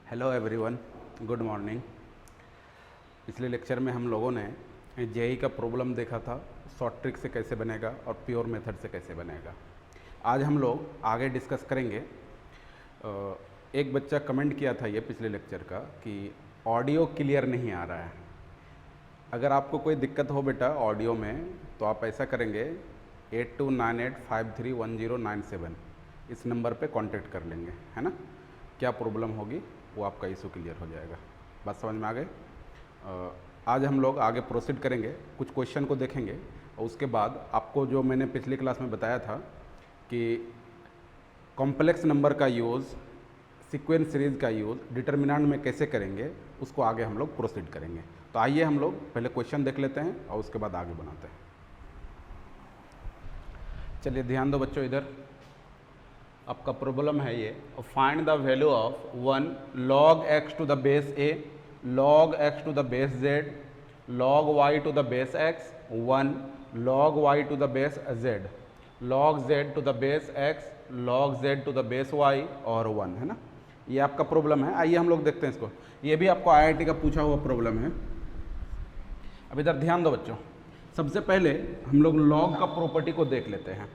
Hello everyone, good morning. पिछले lecture में हम लोगों ने जेई का प्रॉब्लम देखा था, शॉर्ट ट्रिक से कैसे बनेगा और प्योर मेथड से कैसे बनेगा। आज हम लोग आगे डिस्कस करेंगे। एक बच्चा कमेंट किया था ये पिछले लेक्चर का कि ऑडियो क्लियर नहीं आ रहा है। अगर आपको कोई दिक्कत हो बेटा ऑडियो में तो आप ऐसा करेंगे 8298531097 इस नंबर पे कांटेक्ट कर लेंगे, है ना। क्या प्रॉब्लम होगी वो आपका इशू क्लियर हो जाएगा। बात समझ में आ गई। आज हम लोग आगे प्रोसीड करेंगे, कुछ क्वेश्चन को देखेंगे और उसके बाद आपको जो मैंने पिछली क्लास में बताया था कि कॉम्प्लेक्स नंबर का यूज़, सीक्वेंस सीरीज़ का यूज़ डिटर्मिनेंट में कैसे करेंगे उसको आगे हम लोग प्रोसीड करेंगे। तो आइए हम लोग पहले क्वेश्चन देख लेते हैं और उसके बाद आगे बनाते हैं। चलिए ध्यान दो बच्चों, इधर आपका प्रॉब्लम है ये, find the value of 1 log x to the base a, log x to the base z, log y to the base x, 1 log y to the base z, log z to the base x, log z to the base y और 1, है ना। ये आपका problem है। आइए हम लोग देखते हैं इसको। ये भी आपको आईआईटी का पूछा हुआ प्रॉब्लम है। अब इधर ध्यान दो बच्चों, सबसे पहले हम लोग log का प्रॉपर्टी को देख लेते हैं।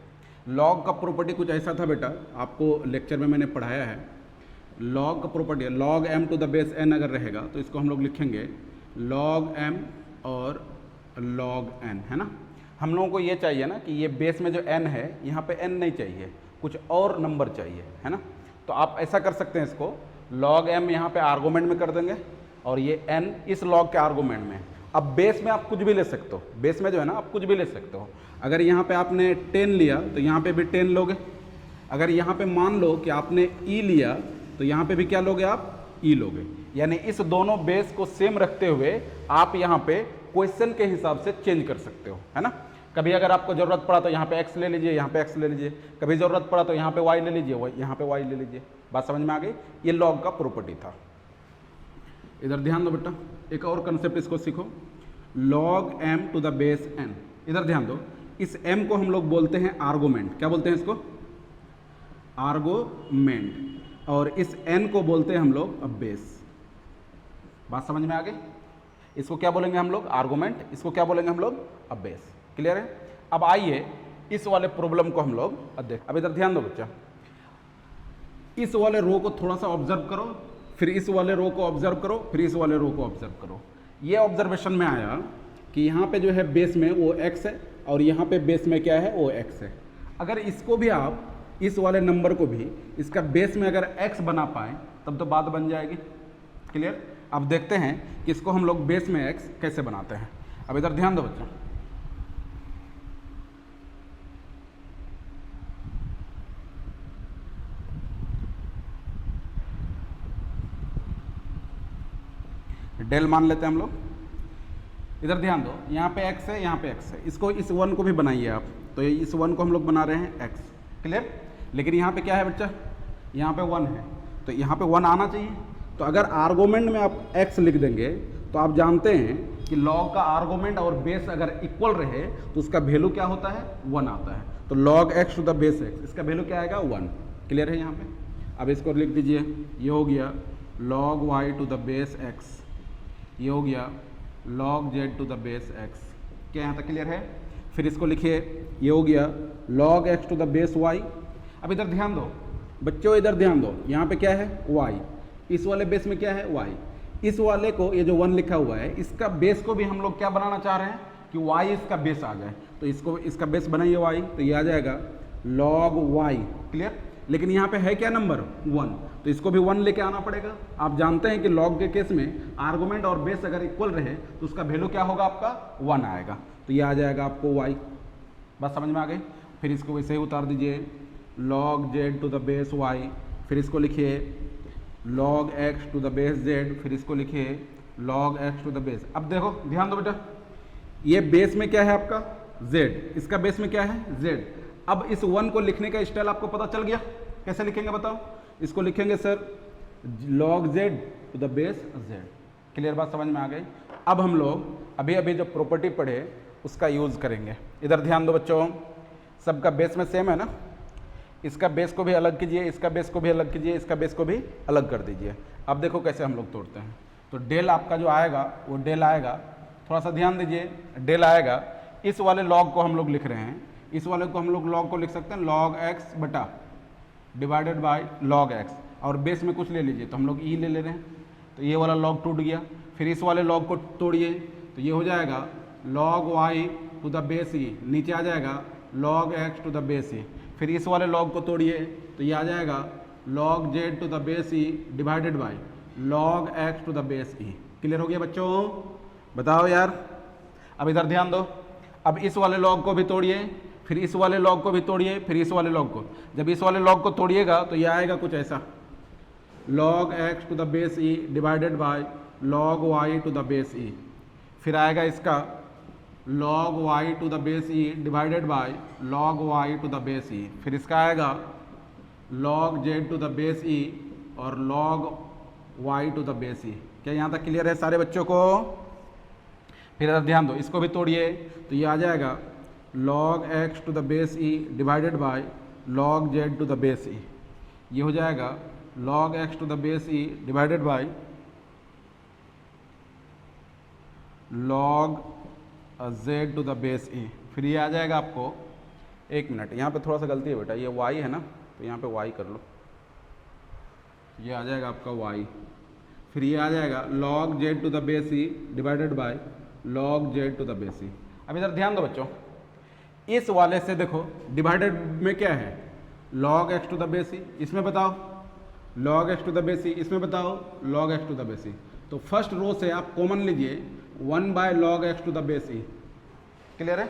लॉग का प्रॉपर्टी कुछ ऐसा था बेटा, आपको लेक्चर में मैंने पढ़ाया है। लॉग का property log m to the base n अगर रहेगा तो इसको हम लोग लिखेंगे लॉग m और लॉग n, है ना। हम लोगों को ये चाहिए ना कि ये बेस में जो n है यहाँ पे n नहीं चाहिए, कुछ और नंबर चाहिए, है ना। तो आप ऐसा कर सकते हैं, इसको लॉग m यहाँ पे आर्गूमेंट में कर देंगे और ये n इस लॉग के आर्गूमेंट में। अब बेस में आप कुछ भी ले सकते हो, बेस में जो है ना आप कुछ भी ले सकते हो। अगर यहाँ पे आपने 10 लिया तो यहाँ पे भी 10 लोगे। अगर यहाँ पे मान लो कि आपने e लिया तो यहाँ पे भी क्या लोगे आप, e लोगे। यानी इस दोनों बेस को सेम रखते हुए आप यहाँ पे क्वेश्चन के हिसाब से चेंज कर सकते हो, है ना। कभी अगर आपको जरूरत पड़ा तो यहाँ पे x ले लीजिए, यहाँ पे x ले लीजिए। कभी जरूरत पड़ा तो यहाँ पे y ले लीजिए, यहाँ पे y ले लीजिए। बात समझ में आ गई। ये लॉग का प्रॉपर्टी था। इधर ध्यान दो बेटा, एक और कंसेप्ट इसको सीखो, log m to the base n। इधर ध्यान दो, इस m को हम लोग बोलते हैं आर्गूमेंट। क्या बोलते हैं इसको, आर्गूमेंट। और इस n को बोलते हैं हम लोग बेस। बात समझ में आ गई। इसको क्या बोलेंगे हम लोग, आर्गूमेंट। इसको क्या बोलेंगे हम लोग, बेस। क्लियर है। अब आइए इस वाले प्रॉब्लम को हम लोग देख। अब इधर ध्यान दो बच्चा, इस वाले रो को थोड़ा सा ऑब्जर्व करो, फिर इस वाले रो को ऑब्जर्व करो, फिर इस वाले रो को ऑब्जर्व करो। ये ऑब्जर्वेशन में आया कि यहाँ पे जो है बेस में वो x है और यहाँ पे बेस में क्या है, वो x है। अगर इसको भी आप, इस वाले नंबर को भी इसका बेस में अगर x बना पाए तब तो बात बन जाएगी। क्लियर। अब देखते हैं कि इसको हम लोग बेस में x कैसे बनाते हैं। अब इधर ध्यान दो बच्चों, डेल मान लेते हैं हम लोग। इधर ध्यान दो, यहाँ पे x है, यहाँ पे x है। इसको इस 1 को भी बनाइए आप, तो इस 1 को हम लोग बना रहे हैं x। क्लियर। लेकिन यहाँ पे क्या है बच्चा, यहाँ पे 1 है, तो यहाँ पे 1 आना चाहिए। तो अगर आर्गूमेंट में आप x लिख देंगे तो आप जानते हैं कि लॉग का आर्गूमेंट और बेस अगर इक्वल रहे तो उसका वैल्यू क्या होता है, 1 आता है। तो log x to the base x, इसका वैल्यू क्या आएगा, 1। क्लियर है यहाँ पे। अब इसको लिख दीजिए, ये हो गया log y to the base x, ये हो गया log z to the base x। क्या यहाँ तक क्लियर है। फिर इसको लिखिए, ये हो गया log x to the base y। अब इधर ध्यान दो बच्चों, इधर ध्यान दो, यहाँ पे क्या है, y। इस वाले बेस में क्या है, y। इस वाले को, ये जो 1 लिखा हुआ है, इसका बेस को भी हम लोग क्या बनाना चाह रहे हैं कि y इसका बेस आ जाए। तो इसको, इसका बेस बनाइए y, तो ये आ जाएगा log y। क्लियर। लेकिन यहाँ पे है क्या नंबर, 1, तो इसको भी 1 लेके आना पड़ेगा। आप जानते हैं कि लॉग के केस में आर्गूमेंट और बेस अगर इक्वल रहे तो उसका वैल्यू क्या होगा, आपका 1 आएगा। तो ये आ जाएगा आपको y। बात समझ में आ गई। फिर इसको वैसे ही उतार दीजिए log z to the base y। फिर इसको लिखिए log x to the base z। फिर इसको लिखिए log x to the base. अब देखो ध्यान दो बेटा, ये बेस में क्या है आपका, z, इसका बेस में क्या है, z। अब इस 1 को लिखने का स्टाइल आपको पता चल गया, कैसे लिखेंगे बताओ। इसको लिखेंगे sir log z to the base z। Clear, बात समझ में आ गई। अब हम लोग अभी अभी जो प्रॉपर्टी पढ़े उसका यूज़ करेंगे। इधर ध्यान दो बच्चों, सबका बेस में सेम है ना। इसका बेस को भी अलग कीजिए, इसका बेस को भी अलग कीजिए, इसका बेस को भी अलग कर दीजिए। अब देखो कैसे हम लोग तोड़ते हैं। तो डेल आपका जो आएगा वो डेल आएगा, थोड़ा सा ध्यान दीजिए, डेल आएगा, इस वाले लॉग को हम लोग लिख रहे हैं, इस वाले को हम लोग लॉग को लिख सकते हैं लॉग एक्स बटा डिवाइडेड बाय लॉग एक्स, और बेस में कुछ ले लीजिए, तो हम लोग ई ले रहे हैं, तो ये वाला लॉग टूट गया। फिर इस वाले लॉग को तोड़िए, तो ये हो जाएगा log Y to the base E, नीचे आ जाएगा log X to the base E. फिर इस वाले लॉग को तोड़िए, तो ये आ जाएगा log Z to the base E divided by log X to the base E. Clear हो गया बच्चों? बताओ यार। अब इधर ध्यान दो, अब इस वाले लॉग को भी तोड़िए, फिर इस वाले लॉग को भी तोड़िए, फिर इस वाले लॉग को। जब इस वाले लॉग को तोड़िएगा तो ये आएगा कुछ ऐसा, log X to the base E divided by log Y to the base E. फिर आएगा इसका log Y to the base E divided by log Y to the base E. फिर इसका आएगा log Z to the base E और log Y to the base E. क्या यहाँ तक क्लियर है सारे बच्चों को? फिर अगर ध्यान दो, इसको भी तोड़िए, तो ये आ जाएगा log X to the base E divided by log Z to the base E. ये हो जाएगा log X to the base E divided by log Z to the base E. फिर ये आ जाएगा आपको, एक मिनट, यहाँ पे थोड़ा सा गलती है बेटा, ये वाई है ना, तो यहाँ पे वाई कर लो, ये आ जाएगा आपका वाई। फिर ये आ जाएगा log Z to the base E divided by log Z to the base E. अब इधर ध्यान दो बच्चों, इस वाले से देखो डिवाइडेड में क्या है, log X to the base E, इसमें बताओ log X to the base E, इसमें बताओ log X to the base E. तो फर्स्ट रो से आप कॉमन लीजिए 1 by log X to the base E. Clear है?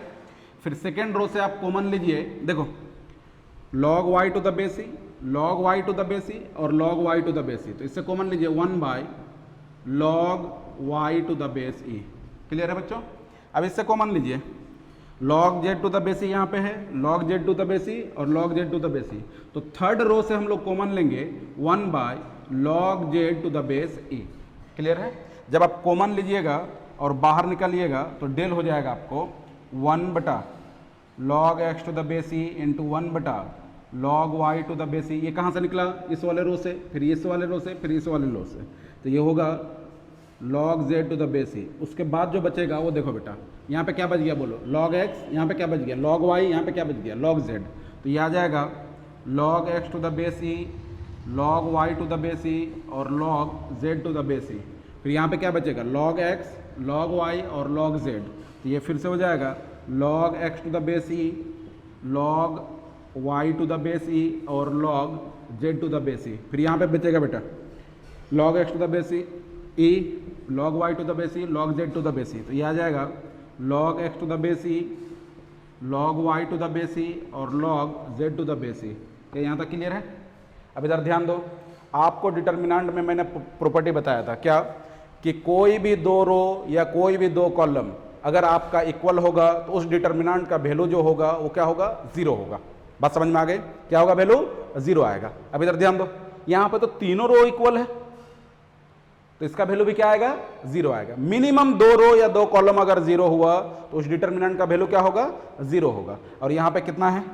फिर सेकेंड रो से आप कॉमन लीजिए, देखो log Y to the base E, log Y to the base E और log Y to the base E. तो इससे कॉमन लीजिए 1 by log Y to the base E. Clear है बच्चों? अब इससे कॉमन लीजिए log Z to the base E, यहाँ पे है log Z to the base E और log Z to the base E. तो थर्ड रो से हम लोग कॉमन लेंगे 1 by log Z to the base E. Clear है? जब आप कॉमन लीजिएगा और बाहर निकालिएगा तो डेल हो जाएगा आपको 1 बटा log X to the base E into 1 बटा log Y to the base E. ये कहाँ से निकला? इस वाले रो से, फिर इस वाले रो से, फिर इस वाले रो से। तो ये होगा log Z to the base E. उसके बाद जो बचेगा वो देखो बेटा, यहाँ पे क्या बच गया बोलो, लॉग एक्स, यहाँ पे क्या बच गया लॉग वाई, यहाँ पे क्या बच गया लॉग जेड। तो ये आ जाएगा log X to the base E, log Y to the base E और log Z to the base E. फिर यहाँ पे क्या बचेगा लॉग एक्स, लॉग वाई और लॉग जेड। तो ये फिर से हो जाएगा log X to the base E, log Y to the base E और log Z to the base E. फिर यहाँ पे बचेगा बेटा log X to the base E, log Y to the base E, log Z to the base E. तो ये आ जाएगा log X to the base E, log Y to the base E और log Z to the base E. ये यहाँ तक clear है? अब इधर ध्यान दो, आपको डिटर्मिनेंट में मैंने प्रॉपर्टी बताया था क्या, कि कोई भी दो रो या कोई भी दो कॉलम अगर आपका इक्वल होगा तो उस डिटर्मिनेंट का वैल्यू जो होगा वो क्या होगा, 0 होगा। बात समझ में आ गई? क्या होगा वैल्यू? 0 आएगा। अब इधर ध्यान दो, यहाँ पे तो तीनों रो इक्वल है, तो इसका वैल्यू भी क्या आएगा? 0 आएगा। मिनिमम 2 रो या 2 कॉलम अगर 0 हुआ तो उस डिटर्मिनेंट का वैल्यू क्या होगा? 0 होगा। और यहाँ पे कितना है,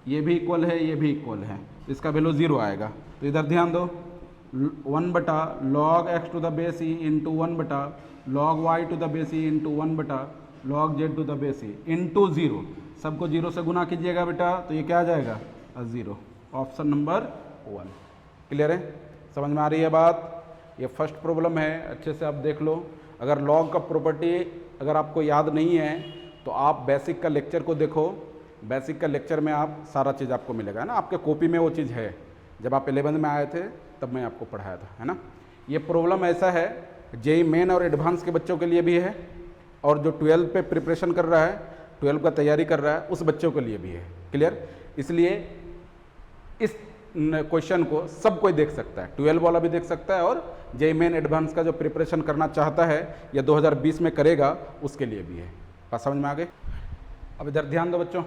ये भी इक्वल है, ये भी इक्वल है, तो इसका वैल्यू 0 आएगा। तो इधर ध्यान दो, 1 बटा log X to the base E into 1 बटा log Y to the base E into 1 बटा log Z to the base E into 0। सबको 0 से गुना कीजिएगा बेटा, तो ये क्या आ जाएगा? 0। Option number 1। क्लियर है? समझ में आ रही है बात? ये फर्स्ट प्रॉब्लम है, अच्छे से आप देख लो। अगर लॉग का प्रॉपर्टी अगर आपको याद नहीं है तो आप बेसिक का लेक्चर को देखो, बेसिक का लेक्चर में आप सारा चीज़ आपको मिलेगा, है ना। आपके कॉपी में वो चीज़ है, जब आप 11th में आए थे तब मैं आपको पढ़ाया था, है ना। ये प्रॉब्लम ऐसा है जेई मेन और एडवांस के बच्चों के लिए भी है, और जो 12th पे प्रिपरेशन कर रहा है, 12 का तैयारी कर रहा है, उस बच्चों के लिए भी है। क्लियर? इसलिए इस क्वेश्चन को सब कोई देख सकता है, 12 वाला भी देख सकता है, और जेई मेन एडवांस का जो प्रिपरेशन करना चाहता है या 2020 में करेगा उसके लिए भी है। बात समझ में आ गई? अब इधर ध्यान दो बच्चों,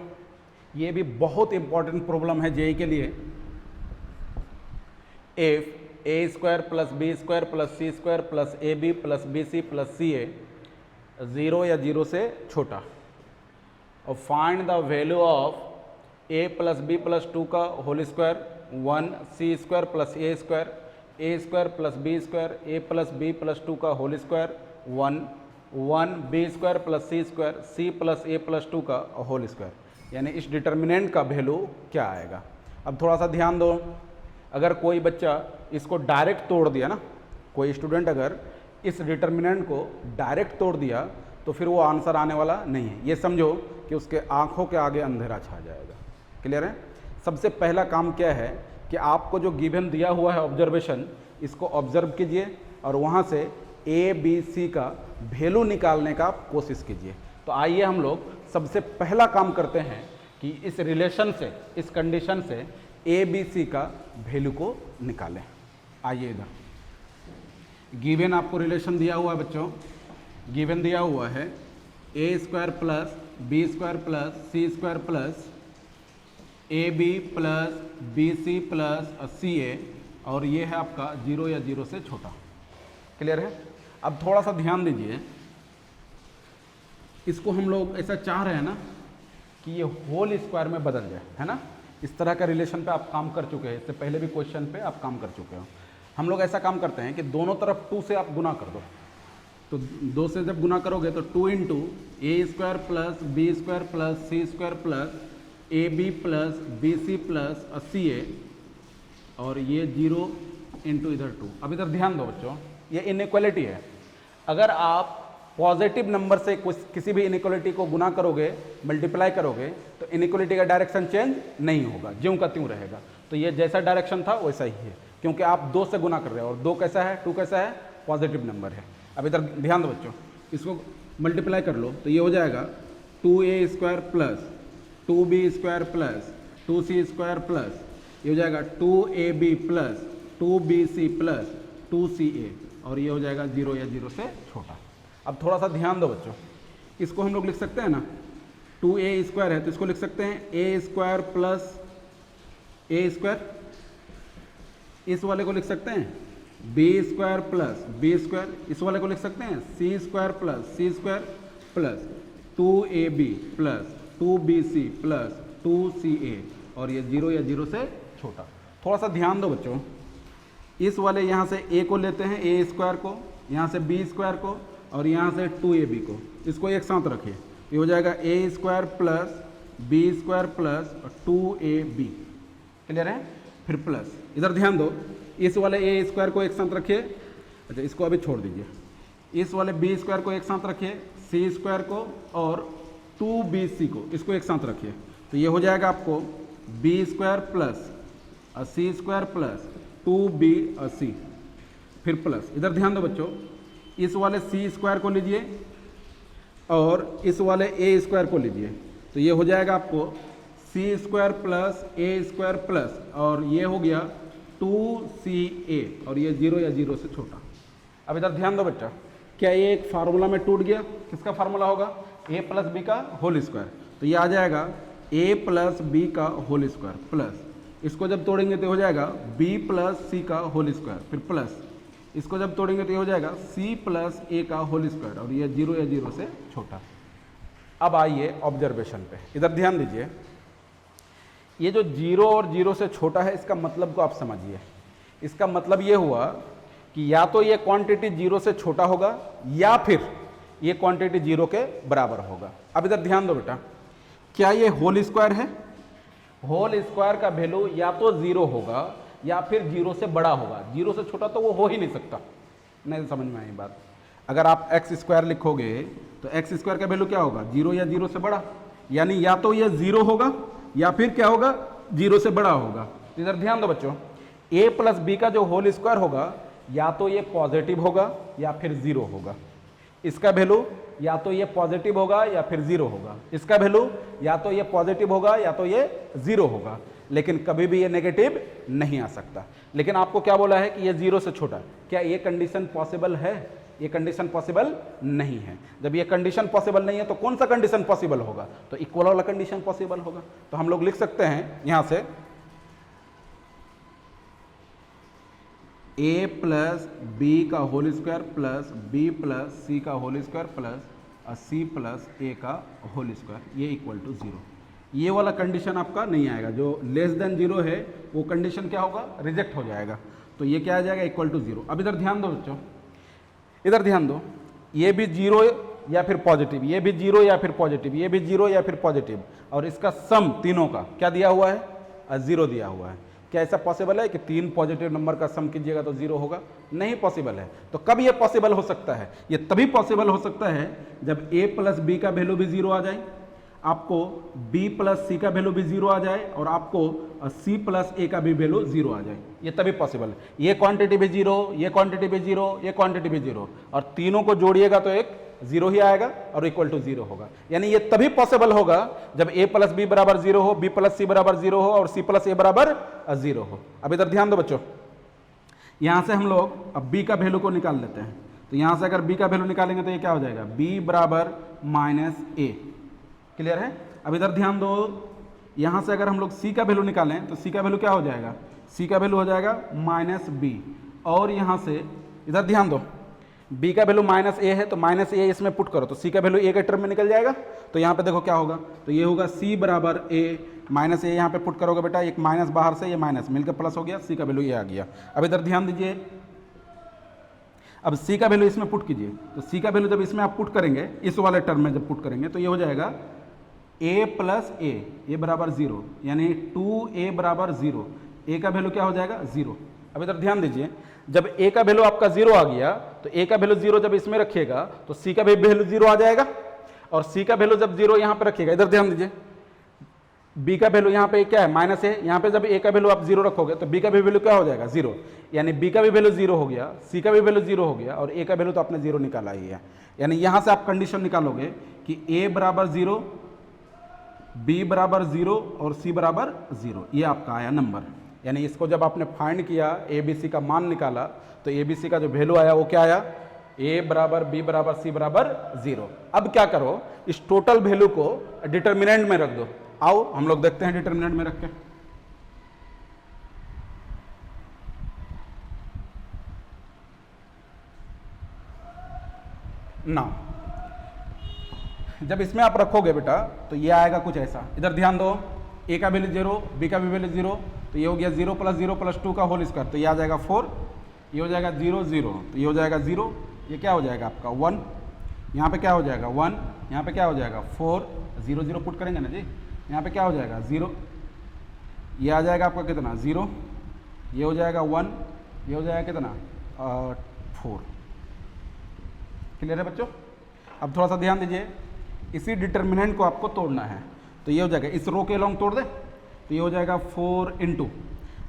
ये भी बहुत इंपॉर्टेंट प्रॉब्लम है जेई के लिए। If A square plus B square plus C square plus A B plus B C plus C A 0 या 0 से छोटा, और find the value of A plus B plus 2 का whole square 1 C square plus A square. A square plus B square A plus B plus 2 का whole square 1 1 B square plus C plus A plus 2 का whole square, यानी इस determinant का value क्या आएगा। अब थोड़ा सा ध्यान दो, अगर कोई बच्चा इसको डायरेक्ट तोड़ दिया ना, कोई स्टूडेंट अगर इस डिटर्मिनेंट को डायरेक्ट तोड़ दिया तो फिर वो आंसर आने वाला नहीं है। ये समझो कि उसके आंखों के आगे अंधेरा छा जाएगा। क्लियर है? सबसे पहला काम क्या है कि आपको जो गिवन दिया हुआ है ऑब्जर्वेशन, इसको ऑब्जर्व कीजिए और वहाँ से ए बी सी का वैल्यू निकालने का आप कोशिश कीजिए। तो आइए हम लोग सबसे पहला काम करते हैं कि इस रिलेशन से, इस कंडीशन से ए बी सी का वैल्यू को निकालें। आइए इधर गिवन आपको रिलेशन दिया हुआ है बच्चों, गिवन दिया हुआ है A square plus B square plus C square plus A B plus B C plus C A, और ये है आपका 0 या 0 से छोटा। क्लियर है? अब थोड़ा सा ध्यान दीजिए, इसको हम लोग ऐसा चाह रहे हैं ना कि ये होल स्क्वायर में बदल जाए, है ना। इस तरह का रिलेशन पे आप काम कर चुके हैं, इससे पहले भी क्वेश्चन पे आप काम कर चुके हो। हम लोग ऐसा काम करते हैं कि दोनों तरफ 2 से आप गुना कर दो, तो 2 से जब गुना करोगे तो 2 into A square plus B square plus C square plus A B plus B C plus C A, और ये 0 इंटू इधर 2। अब इधर ध्यान दो बच्चों, ये इनइक्वालिटी है। अगर आप पॉजिटिव नंबर से किसी भी इनइक्वालिटी को गुना करोगे, मल्टीप्लाई करोगे, तो इनइक्वालिटी का डायरेक्शन चेंज नहीं होगा, ज्यों का त्यों रहेगा। तो ये जैसा डायरेक्शन था वैसा ही है, क्योंकि आप 2 से गुना कर रहे हो, और 2 कैसा है, 2 कैसा है, पॉजिटिव नंबर है। अब इधर ध्यान दो बच्चों, इसको मल्टीप्लाई कर लो तो ये हो जाएगा 2a square plus 2b square plus 2c square plus, ये हो जाएगा 2ab plus 2bc plus 2ca, और ये हो जाएगा 0 या 0 से छोटा। अब थोड़ा सा ध्यान दो बच्चों, इसको हम लोग लिख सकते हैं ना, 2a स्क्वायर है तो इसको लिख सकते हैं a square plus a square, इस वाले को लिख सकते हैं b square plus b square, इस वाले को लिख सकते हैं c square plus c square plus 2ab plus 2bc plus 2ca, और ये 0 या 0 से छोटा। थोड़ा सा ध्यान दो बच्चों, इस वाले यहाँ से a को लेते हैं, a स्क्वायर को, यहाँ से b स्क्वायर को, और यहाँ से 2ab को, इसको एक साथ रखिए, ये हो जाएगा a square plus b square plus 2ab। Clear है? फिर प्लस, इधर ध्यान दो, इस वाले a स्क्वायर को एक साथ रखिए, अच्छा इसको अभी छोड़ दीजिए, इस वाले b स्क्वायर को एक साथ रखिए, c स्क्वायर को और 2bc को, इसको एक साथ रखिए, तो ये हो जाएगा आपको b square plus c square plus 2bc, फिर प्लस, इधर ध्यान दो बच्चों, इस वाले c स्क्वायर को लीजिए और इस वाले a स्क्वायर को लीजिए, तो ये हो जाएगा आपको c square plus a square plus, और ये हो गया 2ca, और ये 0 या 0 से छोटा। अब इधर ध्यान दो बच्चा, क्या ये एक फार्मूला में टूट गया? किसका फार्मूला होगा? a प्लस बी का होल स्क्वायर, तो ये आ जाएगा a प्लस बी का होल स्क्वायर प्लस, इसको जब तोड़ेंगे तो हो जाएगा b प्लस सी का होल स्क्वायर, फिर प्लस, इसको जब तोड़ेंगे तो ये हो जाएगा c प्लस a का होल स्क्वायर, और ये 0 या 0 से छोटा। अब आइए ऑब्जर्वेशन पे, इधर ध्यान दीजिए, ये जो 0 और 0 से छोटा है, इसका मतलब को आप समझिए। इसका मतलब ये हुआ कि या तो ये क्वांटिटी 0 से छोटा होगा या फिर ये क्वांटिटी 0 के बराबर होगा। अब इधर ध्यान दो बेटा, क्या ये होल स्क्वायर है? होल स्क्वायर का वैल्यू या तो 0 होगा या फिर 0 से बड़ा होगा, 0 से छोटा तो वो हो ही नहीं सकता। नहीं समझ में आई बात? अगर आप एक्स स्क्वायर लिखोगे तो एक्स स्क्वायर का वैल्यू क्या होगा? 0 या 0 से बड़ा, यानी या तो ये 0 होगा या फिर क्या होगा? 0 से बड़ा होगा। इधर ध्यान दो बच्चों, a प्लस बी का जो होल स्क्वायर होगा या तो ये पॉजिटिव होगा या फिर 0 होगा। इसका वैल्यू या तो ये पॉजिटिव होगा या फिर 0 होगा, इसका वैल्यू या तो ये पॉजिटिव होगा या तो ये 0 होगा, लेकिन कभी भी ये नेगेटिव नहीं आ सकता। लेकिन आपको क्या बोला है कि ये 0 से छोटा, क्या ये कंडीशन पॉसिबल है? ये कंडीशन पॉसिबल नहीं है। जब ये कंडीशन पॉसिबल नहीं है तो कौन सा कंडीशन पॉसिबल होगा? तो इक्वल वाला कंडीशन पॉसिबल होगा। तो हम लोग लिख सकते हैं यहां से a प्लस बी का whole square plus B plus C का whole square plus C plus A का होल स्क्वायर, ये इक्वल टू 0। ये वाला कंडीशन आपका नहीं आएगा, जो लेस देन 0 है वो कंडीशन क्या होगा? रिजेक्ट हो जाएगा। तो ये क्या आ जाएगा, इक्वल टू 0। अब इधर ध्यान दो बच्चों, इधर ध्यान दो, ये भी 0 या फिर पॉजिटिव, ये भी 0 या फिर पॉजिटिव, ये भी 0 या फिर पॉजिटिव, और इसका सम तीनों का क्या दिया हुआ है, 0 दिया हुआ है। क्या ऐसा पॉसिबल है कि 3 पॉजिटिव नंबर का सम कीजिएगा तो 0 होगा? नहीं पॉसिबल है। तो कब ये पॉसिबल हो सकता है? ये तभी पॉसिबल हो सकता है जब a प्लस बी का वैल्यू भी 0 आ जाए, आपको b प्लस सी का वैल्यू भी 0 आ जाए, और आपको c प्लस a का भी वैल्यू 0 आ जाए। ये तभी पॉसिबल है। ये क्वांटिटी भी 0, ये क्वांटिटी भी 0, ये क्वांटिटी भी 0, और तीनों को जोड़िएगा तो एक 0 ही आएगा और इक्वल टू 0 होगा। यानी ये तभी पॉसिबल होगा जब a प्लस बी बराबर 0 हो, b प्लस सी बराबर 0 हो, और c प्लस a बराबर 0 हो। अब इधर ध्यान दो बच्चों, यहां से हम लोग अब b का वैल्यू को निकाल लेते हैं। तो यहां से अगर b का वैल्यू निकालेंगे तो ये क्या हो जाएगा, b बराबर माइनस a। क्लियर है? अब इधर ध्यान दो, यहां से अगर हम लोग c का वैल्यू निकालें तो c का वैल्यू क्या हो जाएगा, c का वैल्यू हो जाएगा माइनस b, और यहां से इधर ध्यान दो, b का वैल्यू माइनस a है तो माइनस a इसमें पुट करो तो c का वैल्यू a के टर्म में निकल जाएगा। तो यहाँ पे देखो क्या होगा, तो ये होगा c बराबर a माइनस a, यहाँ पे पुट करोगे बेटा, एक माइनस बाहर से, ये माइनस मिलकर प्लस हो गया, c का वैल्यू ये आ गया। अब इधर ध्यान दीजिए, अब c का वैल्यू इसमें पुट कीजिए, तो c का वैल्यू जब इसमें आप पुट करेंगे, इस वाले टर्म में जब पुट करेंगे तो ये हो जाएगा a प्लस a, ये बराबर 0, यानी 2a बराबर 0, a का वैल्यू क्या हो जाएगा 0। अब इधर ध्यान दीजिए, जब a का वैल्यू आपका 0 आ गया तो a का वैल्यू 0 जब इसमें रखिएगा तो c का भी वैल्यू 0 आ जाएगा, और c का वैल्यू जब 0 यहाँ पे रखिएगा, इधर ध्यान दीजिए, b का वैल्यू यहाँ पे क्या है, माइनस है, यहाँ पे जब a का वैल्यू आप 0 रखोगे तो b का भी वैल्यू क्या हो जाएगा 0, यानी b का भी वैल्यू 0 हो गया, c का भी वैल्यू 0 हो गया, और a का वैल्यू तो आपने 0 निकाला ही है। यानी यहाँ से आप कंडीशन निकालोगे कि a बराबर 0, b बराबर 0 और c बराबर 0, ये आपका आया नंबर। यानी इसको जब आपने फाइंड किया, ए बी सी का मान निकाला, तो ए बी सी का जो वैल्यू आया वो क्या आया, a बराबर b बराबर c बराबर 0। अब क्या करो, इस टोटल वैल्यू को डिटर्मिनेंट में रख दो। आओ हम लोग देखते हैं डिटर्मिनेंट में रख के। ना जब इसमें आप रखोगे बेटा तो ये आएगा कुछ ऐसा, इधर ध्यान दो, a का वैल्यू 0, b का भी वैल्यू 0, तो ये हो गया 0 प्लस 2 का होल स्क्वायर, तो ये आ जाएगा 4, ये हो जाएगा 0 0, तो ये हो जाएगा 0, ये क्या हो जाएगा आपका 1, यहाँ पे क्या हो जाएगा 1, यहाँ पे क्या हो जाएगा 4, 0 0 पुट करेंगे ना जी, यहाँ पे क्या हो जाएगा 0, ये आ जाएगा आपका कितना 0, ये हो जाएगा 1, ये हो जाएगा कितना 4। क्लियर है बच्चों? अब थोड़ा सा ध्यान दीजिए, इसी डिटर्मिनेंट को आपको तोड़ना है, तो ये हो जाएगा, इस रो के लॉन्ग तोड़ दे, तो ये हो जाएगा 4 इंटू,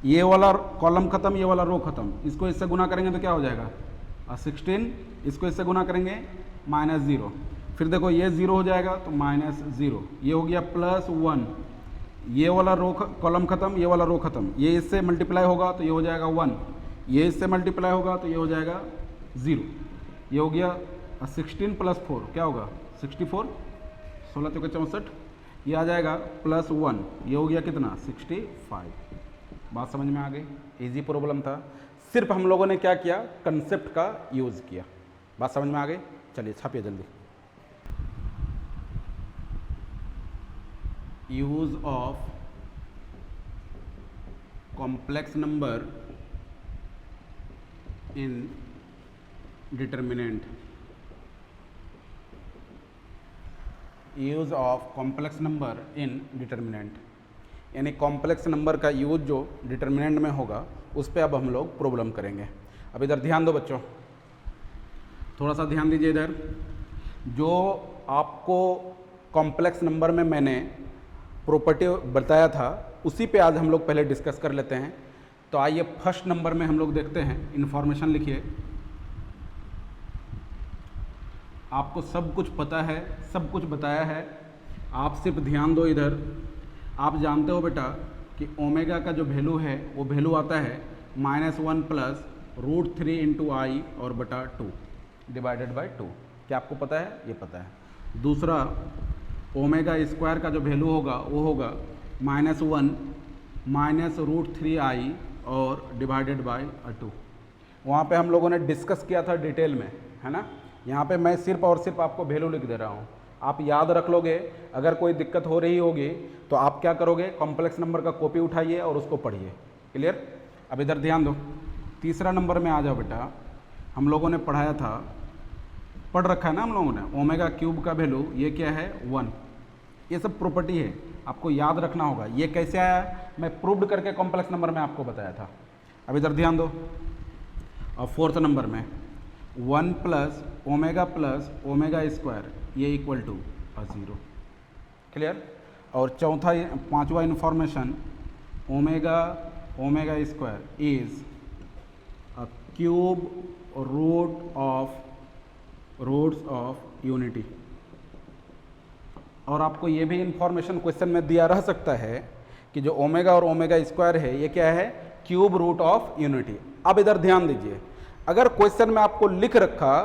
ये वाला कॉलम खत्म, ये वाला रो खत्म, इसको इससे गुना करेंगे तो क्या हो जाएगा 16, इसको इससे गुना करेंगे -0, फिर देखो ये 0 हो जाएगा तो -0, ये हो गया +1, ये वाला रो कॉलम खत्म, ये वाला रो खत्म, ये इससे मल्टीप्लाई होगा तो ये हो जाएगा 1, ये इससे मल्टीप्लाई होगा तो ये हो जाएगा 0, ये हो गया 16 + 4 क्या होगा 64, 16 × 64, ये आ जाएगा +1, ये हो गया कितना 65। बात समझ में आ गई? इजी प्रॉब्लम था, सिर्फ हम लोगों ने क्या किया, कंसेप्ट का यूज़ किया। बात समझ में आ गई? चलिए छापिए जल्दी। Use of complex number in determinant, use of complex number in determinant, यानी कॉम्प्लेक्स नंबर का यूज जो डिटर्मिनेंट में होगा उस पर अब हम लोग प्रॉब्लम करेंगे। अब इधर ध्यान दो बच्चों, थोड़ा सा ध्यान दीजिए इधर, जो आपको कॉम्प्लेक्स नंबर में मैंने प्रॉपर्टी बताया था उसी पे आज हम लोग पहले डिस्कस कर लेते हैं। तो आइए फर्स्ट नंबर में हम लोग देखते हैं, इन्फॉर्मेशन लिखिए। आपको सब कुछ पता है, सब कुछ बताया है, आप सिर्फ ध्यान दो इधर। आप जानते हो बेटा कि ओमेगा का जो वैल्यू है वो वैल्यू आता है -1 + √3 × i और बटा 2 डिवाइडेड बाय 2। क्या आपको पता है? ये पता है। दूसरा ओमेगा स्क्वायर का जो वैल्यू होगा वो होगा -1 - √3i और डिवाइडेड बाय 2। वहाँ पे हम लोगों ने डिस्कस किया था डिटेल में, है ना। यहाँ पे मैं सिर्फ और सिर्फ आपको वैल्यू लिख दे रहा हूँ, आप याद रख लोगे। अगर कोई दिक्कत हो रही होगी तो आप क्या करोगे, कॉम्प्लेक्स नंबर का कॉपी उठाइए और उसको पढ़िए। क्लियर? अब इधर ध्यान दो, तीसरा नंबर में आ जाओ बेटा। हम लोगों ने पढ़ाया था, पढ़ रखा है ना हम लोगों ने, ओमेगा क्यूब का वैल्यू ये क्या है 1। ये सब प्रॉपर्टी है, आपको याद रखना होगा। ये कैसे आया, मैं प्रूव्ड करके कॉम्प्लेक्स नंबर में आपको बताया था। अब इधर ध्यान दो, और फोर्थ नंबर में 1 प्लस ओमेगा स्क्वायर ये इक्वल टू 0। क्लियर। और चौथा पांचवा information, omega square is a cube roots of unity. और आपको ये भी इंफॉर्मेशन क्वेश्चन में दिया रह सकता है कि जो ओमेगा और ओमेगा स्क्वायर है ये क्या है, क्यूब रूट ऑफ यूनिटी। अब इधर ध्यान दीजिए, अगर क्वेश्चन में आपको लिख रखा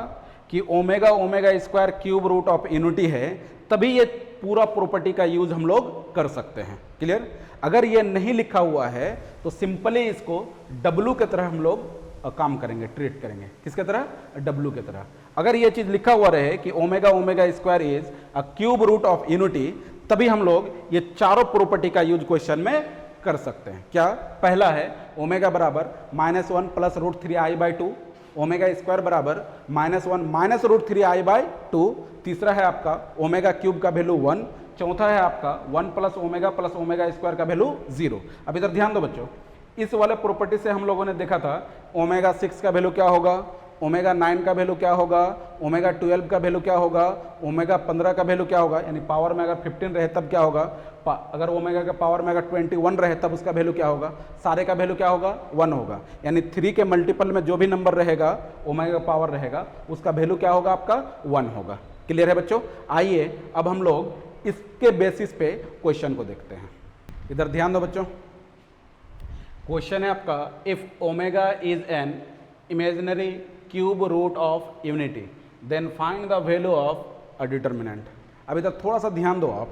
कि omega square cube root of unity है, तभी ये पूरा प्रॉपर्टी का यूज हम लोग कर सकते हैं। क्लियर। अगर ये नहीं लिखा हुआ है तो सिंपली इसको डब्लू की तरह हम लोग काम करेंगे, ट्रीट करेंगे। किसके तरह, डब्लू की तरह। अगर ये चीज लिखा हुआ रहे कि omega square is a cube root of unity, तभी हम लोग ये चारों प्रॉपर्टी का यूज क्वेश्चन में कर सकते हैं। क्या, पहला है ओमेगा बराबर -1 प्लस √3i/2, ओमेगा स्क्वायर बराबर -1 माइनस √3i/2। तीसरा है आपका ओमेगा क्यूब का वैल्यू 1। चौथा है आपका 1 प्लस ओमेगा स्क्वायर का वैल्यू 0। अब इधर ध्यान दो बच्चों, इस वाले प्रॉपर्टी से हम लोगों ने देखा था ओमेगा 6 का वैल्यू क्या होगा, ओमेगा 9 का वैल्यू क्या होगा, ओमेगा 12 का वैल्यू क्या होगा, ओमेगा 15 का वैल्यू क्या होगा, यानी पावर में अगर 15 रहे तब क्या होगा, अगर ओमेगा के पावर में अगर 21 रहे तब उसका वैल्यू क्या होगा, सारे का वैल्यू क्या होगा 1 होगा। यानी 3 के मल्टीपल में जो भी नंबर रहेगा ओमेगा का पावर रहेगा उसका वैल्यू क्या होगा, आपका 1 होगा। क्लियर है बच्चों। आइए अब हम लोग इसके बेसिस पे क्वेश्चन को देखते हैं। इधर ध्यान दो बच्चों, क्वेश्चन है आपका, if omega is an imaginary cube root of unity then find the value of a determinant. अब इधर थोड़ा सा ध्यान दो, आप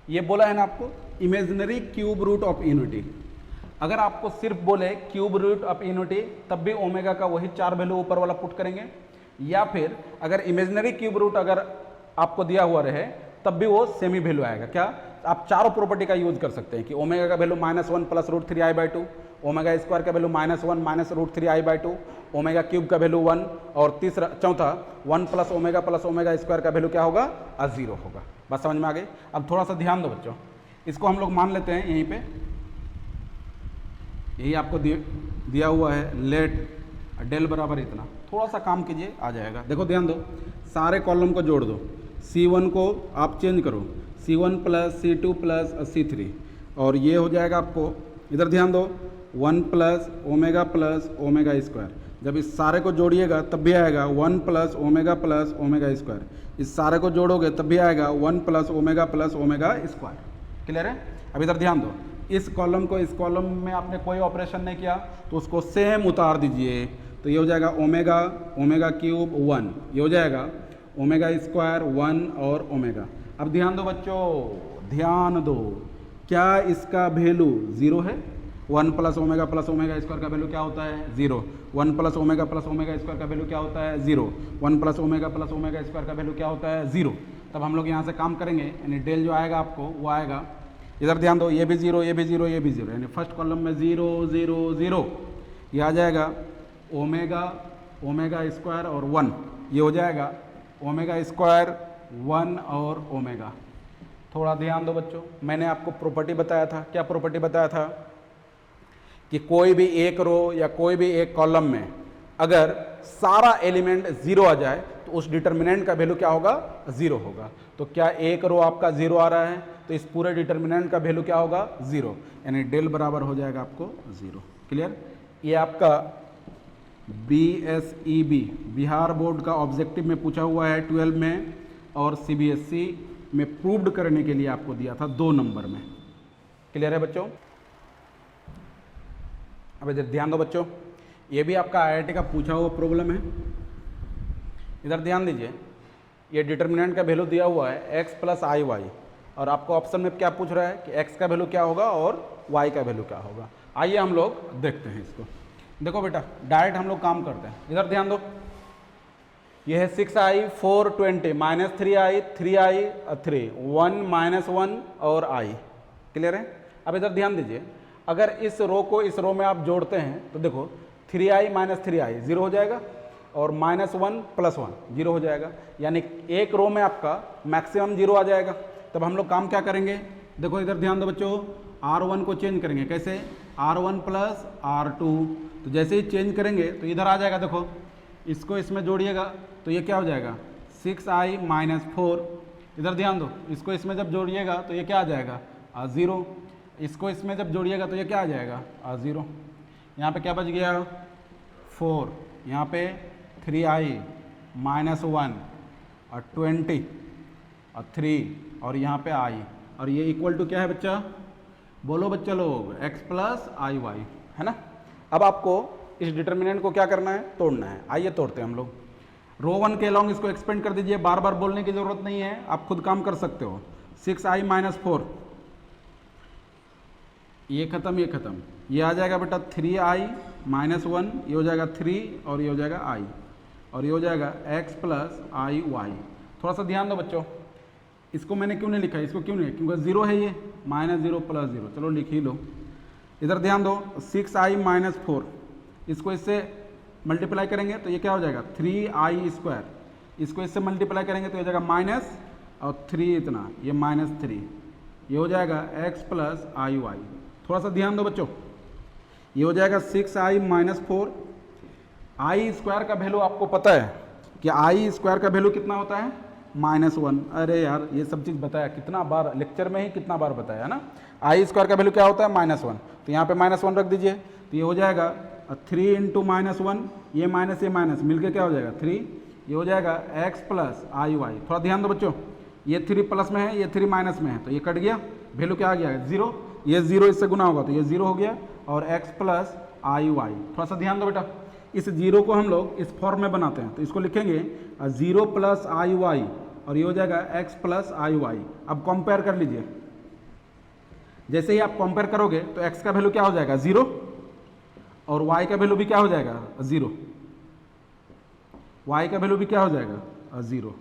ये बोला है ना आपको imaginary cube root of unity. अगर आपको सिर्फ बोले क्यूब रूट ऑफ यूनिटी तब भी ओमेगा का वही 4 वैल्यू ऊपर वाला पुट करेंगे, या फिर अगर इमेजिनरी क्यूब रूट अगर आपको दिया हुआ रहे तब भी वो सेमी वैल्यू आएगा। क्या, आप चारों प्रॉपर्टी का यूज कर सकते हैं कि ओमेगा का value -1 plus √3i/2, omega square का value -1 minus √3i/2, omega cube का वैल्यू 1, और चौथा 1 प्लस ओमेगा स्क्वायर का वैल्यू क्या होगा, 0 होगा। बात समझ में आ गई। अब थोड़ा सा ध्यान दो बच्चों, इसको हम लोग मान लेते हैं यहीं पे, यही आपको दिया हुआ है, लेट डेल बराबर इतना। थोड़ा सा काम कीजिए, आ जाएगा। देखो ध्यान दो, सारे कॉलम को जोड़ दो, C1 को आप चेंज करो, C1 plus C2 plus C3, और ये हो जाएगा आपको, इधर ध्यान दो, 1 प्लस ओमेगा स्क्वायर। जब इस सारे को जोड़िएगा तब भी आएगा 1 प्लस ओमेगा स्क्वायर। इस सारे को जोड़ोगे तब भी आएगा 1 प्लस ओमेगा स्क्वायर। क्लियर है। अब इधर ध्यान दो, इस कॉलम को इस कॉलम में आपने कोई ऑपरेशन नहीं किया तो उसको सेम उतार दीजिए, तो ये हो जाएगा ओमेगा क्यूब 1, ये हो जाएगा ओमेगा स्क्वायर 1 और ओमेगा। अब ध्यान दो बच्चों, ध्यान दो, क्या इसका वैल्यू 0 है? 1 प्लस ओमेगा स्क्वायर का वैल्यू क्या होता है, 0। 1 प्लस ओमेगा स्क्वायर का वैल्यू क्या होता है, 0। 1 प्लस ओमेगा स्क्वायर का वैल्यू क्या होता है, 0। तब हम लोग यहाँ से काम करेंगे, यानी डेल जो आएगा आपको वो आएगा, इधर ध्यान दो, ये भी 0, ये भी 0, ये भी 0, यानी फर्स्ट कॉलम में 0 0 0, ये आ जाएगा ओमेगा स्क्वायर और 1, ये हो जाएगा ओमेगा स्क्वायर 1 और ओमेगा। थोड़ा ध्यान दो बच्चों, मैंने आपको प्रॉपर्टी बताया था। क्या प्रॉपर्टी बताया था? कि कोई भी एक रो या कोई भी एक कॉलम में अगर सारा एलिमेंट 0 आ जाए तो उस डिटर्मिनेंट का वैल्यू क्या होगा, 0 होगा। तो क्या एक रो आपका 0 आ रहा है तो इस पूरे डिटर्मिनेंट का वैल्यू क्या होगा, 0, यानी डेल बराबर हो जाएगा आपको 0। क्लियर। ये आपका BSEB बिहार बोर्ड का ऑब्जेक्टिव में पूछा हुआ है 12 में, और CBSE में प्रूव्ड करने के लिए आपको दिया था 2 नंबर में। क्लियर है बच्चों। अब इधर ध्यान दो बच्चों, ये भी आपका IIT का पूछा हुआ प्रॉब्लम है। इधर ध्यान दीजिए, ये डिटर्मिनेंट का वैल्यू दिया हुआ है x प्लस IY, और आपको ऑप्शन में क्या पूछ रहा है कि x का वैल्यू क्या होगा और y का वैल्यू क्या होगा। आइए हम लोग देखते हैं इसको। देखो बेटा, डायरेक्ट हम लोग काम करते हैं। इधर ध्यान दो, ये है 6i 420 minus 3i 3i 3 1 minus 1 और i। क्लियर है। अब इधर ध्यान दीजिए, अगर इस रो को इस रो में आप जोड़ते हैं तो देखो 3i माइनस 3i 0 हो जाएगा, और -1 + 1 0 हो जाएगा, यानी एक रो में आपका मैक्सिमम 0 आ जाएगा। तब हम लोग काम क्या करेंगे, देखो इधर ध्यान दो बच्चों, R1 को चेंज करेंगे, कैसे, R1 + R2। तो जैसे ही चेंज करेंगे तो इधर आ जाएगा, देखो इसको इसमें जोड़िएगा तो ये क्या हो जाएगा, 6i - 4। इधर ध्यान दो, इसको इसमें जब जोड़िएगा तो ये क्या आ जाएगा, 0। इसको इसमें जब जोड़िएगा तो ये क्या आ जाएगा, 0। यहाँ पे क्या बच गया, 4, यहाँ पे 3i - 1 और 20 और 3 और यहाँ पे i, और ये इक्वल टू क्या है बच्चा, बोलो बच्चा लोग, x + iy, है ना। अब आपको इस डिटर्मिनेंट को क्या करना है, तोड़ना है। आइए तोड़ते हैं हम लोग। रो 1 के अलॉन्ग इसको एक्सपेंड कर दीजिए, बार बार बोलने की ज़रूरत नहीं है, आप खुद काम कर सकते हो। 6i - 4, ये खत्म, ये खत्म, ये आ जाएगा बेटा 3i - 1, ये हो जाएगा 3 और ये हो जाएगा i, और ये हो जाएगा x + iy। थोड़ा सा ध्यान दो बच्चों, इसको मैंने क्यों नहीं लिखा है, इसको क्यों नहीं, क्योंकि 0 है ये, -0 + 0, चलो लिख ही लो। इधर ध्यान दो, 6i - 4, इसको इससे मल्टीप्लाई करेंगे तो ये क्या हो जाएगा, 3i², इसको इससे मल्टीप्लाई करेंगे तो ये हो जाएगा माइनस और 3 इतना, ये -3, ये हो जाएगा x + iy। थोड़ा सा ध्यान दो बच्चों, ये हो जाएगा 6i - 4। i² का वैल्यू आपको पता है कि i² का वैल्यू कितना होता है, -1। अरे यार ये सब चीज़ बताया कितना बार, लेक्चर में ही कितना बार बताया है ना। i² का वैल्यू क्या होता है, -1, तो यहाँ पे -1 रख दीजिए, तो ये हो जाएगा 3 × -1, ये माइनस मिलके क्या हो जाएगा 3, ये हो जाएगा x + iy। थोड़ा ध्यान दो बच्चों, ये 3 प्लस में है, ये 3 माइनस में है, तो ये कट गया, वैल्यू क्या आ गया, 0। ये 0 इससे गुना होगा तो ये 0 हो गया, और x + iy। थोड़ा सा ध्यान दो बेटा, इस 0 को हम लोग इस फॉर्म में बनाते हैं, तो इसको लिखेंगे 0 + iy, और ये हो जाएगा x + iy। अब कंपेयर कर लीजिए, जैसे ही आप कंपेयर करोगे तो x का वैल्यू क्या हो जाएगा, 0, और y का वैल्यू भी क्या हो जाएगा, 0। y का वैल्यू भी क्या हो जाएगा, 0।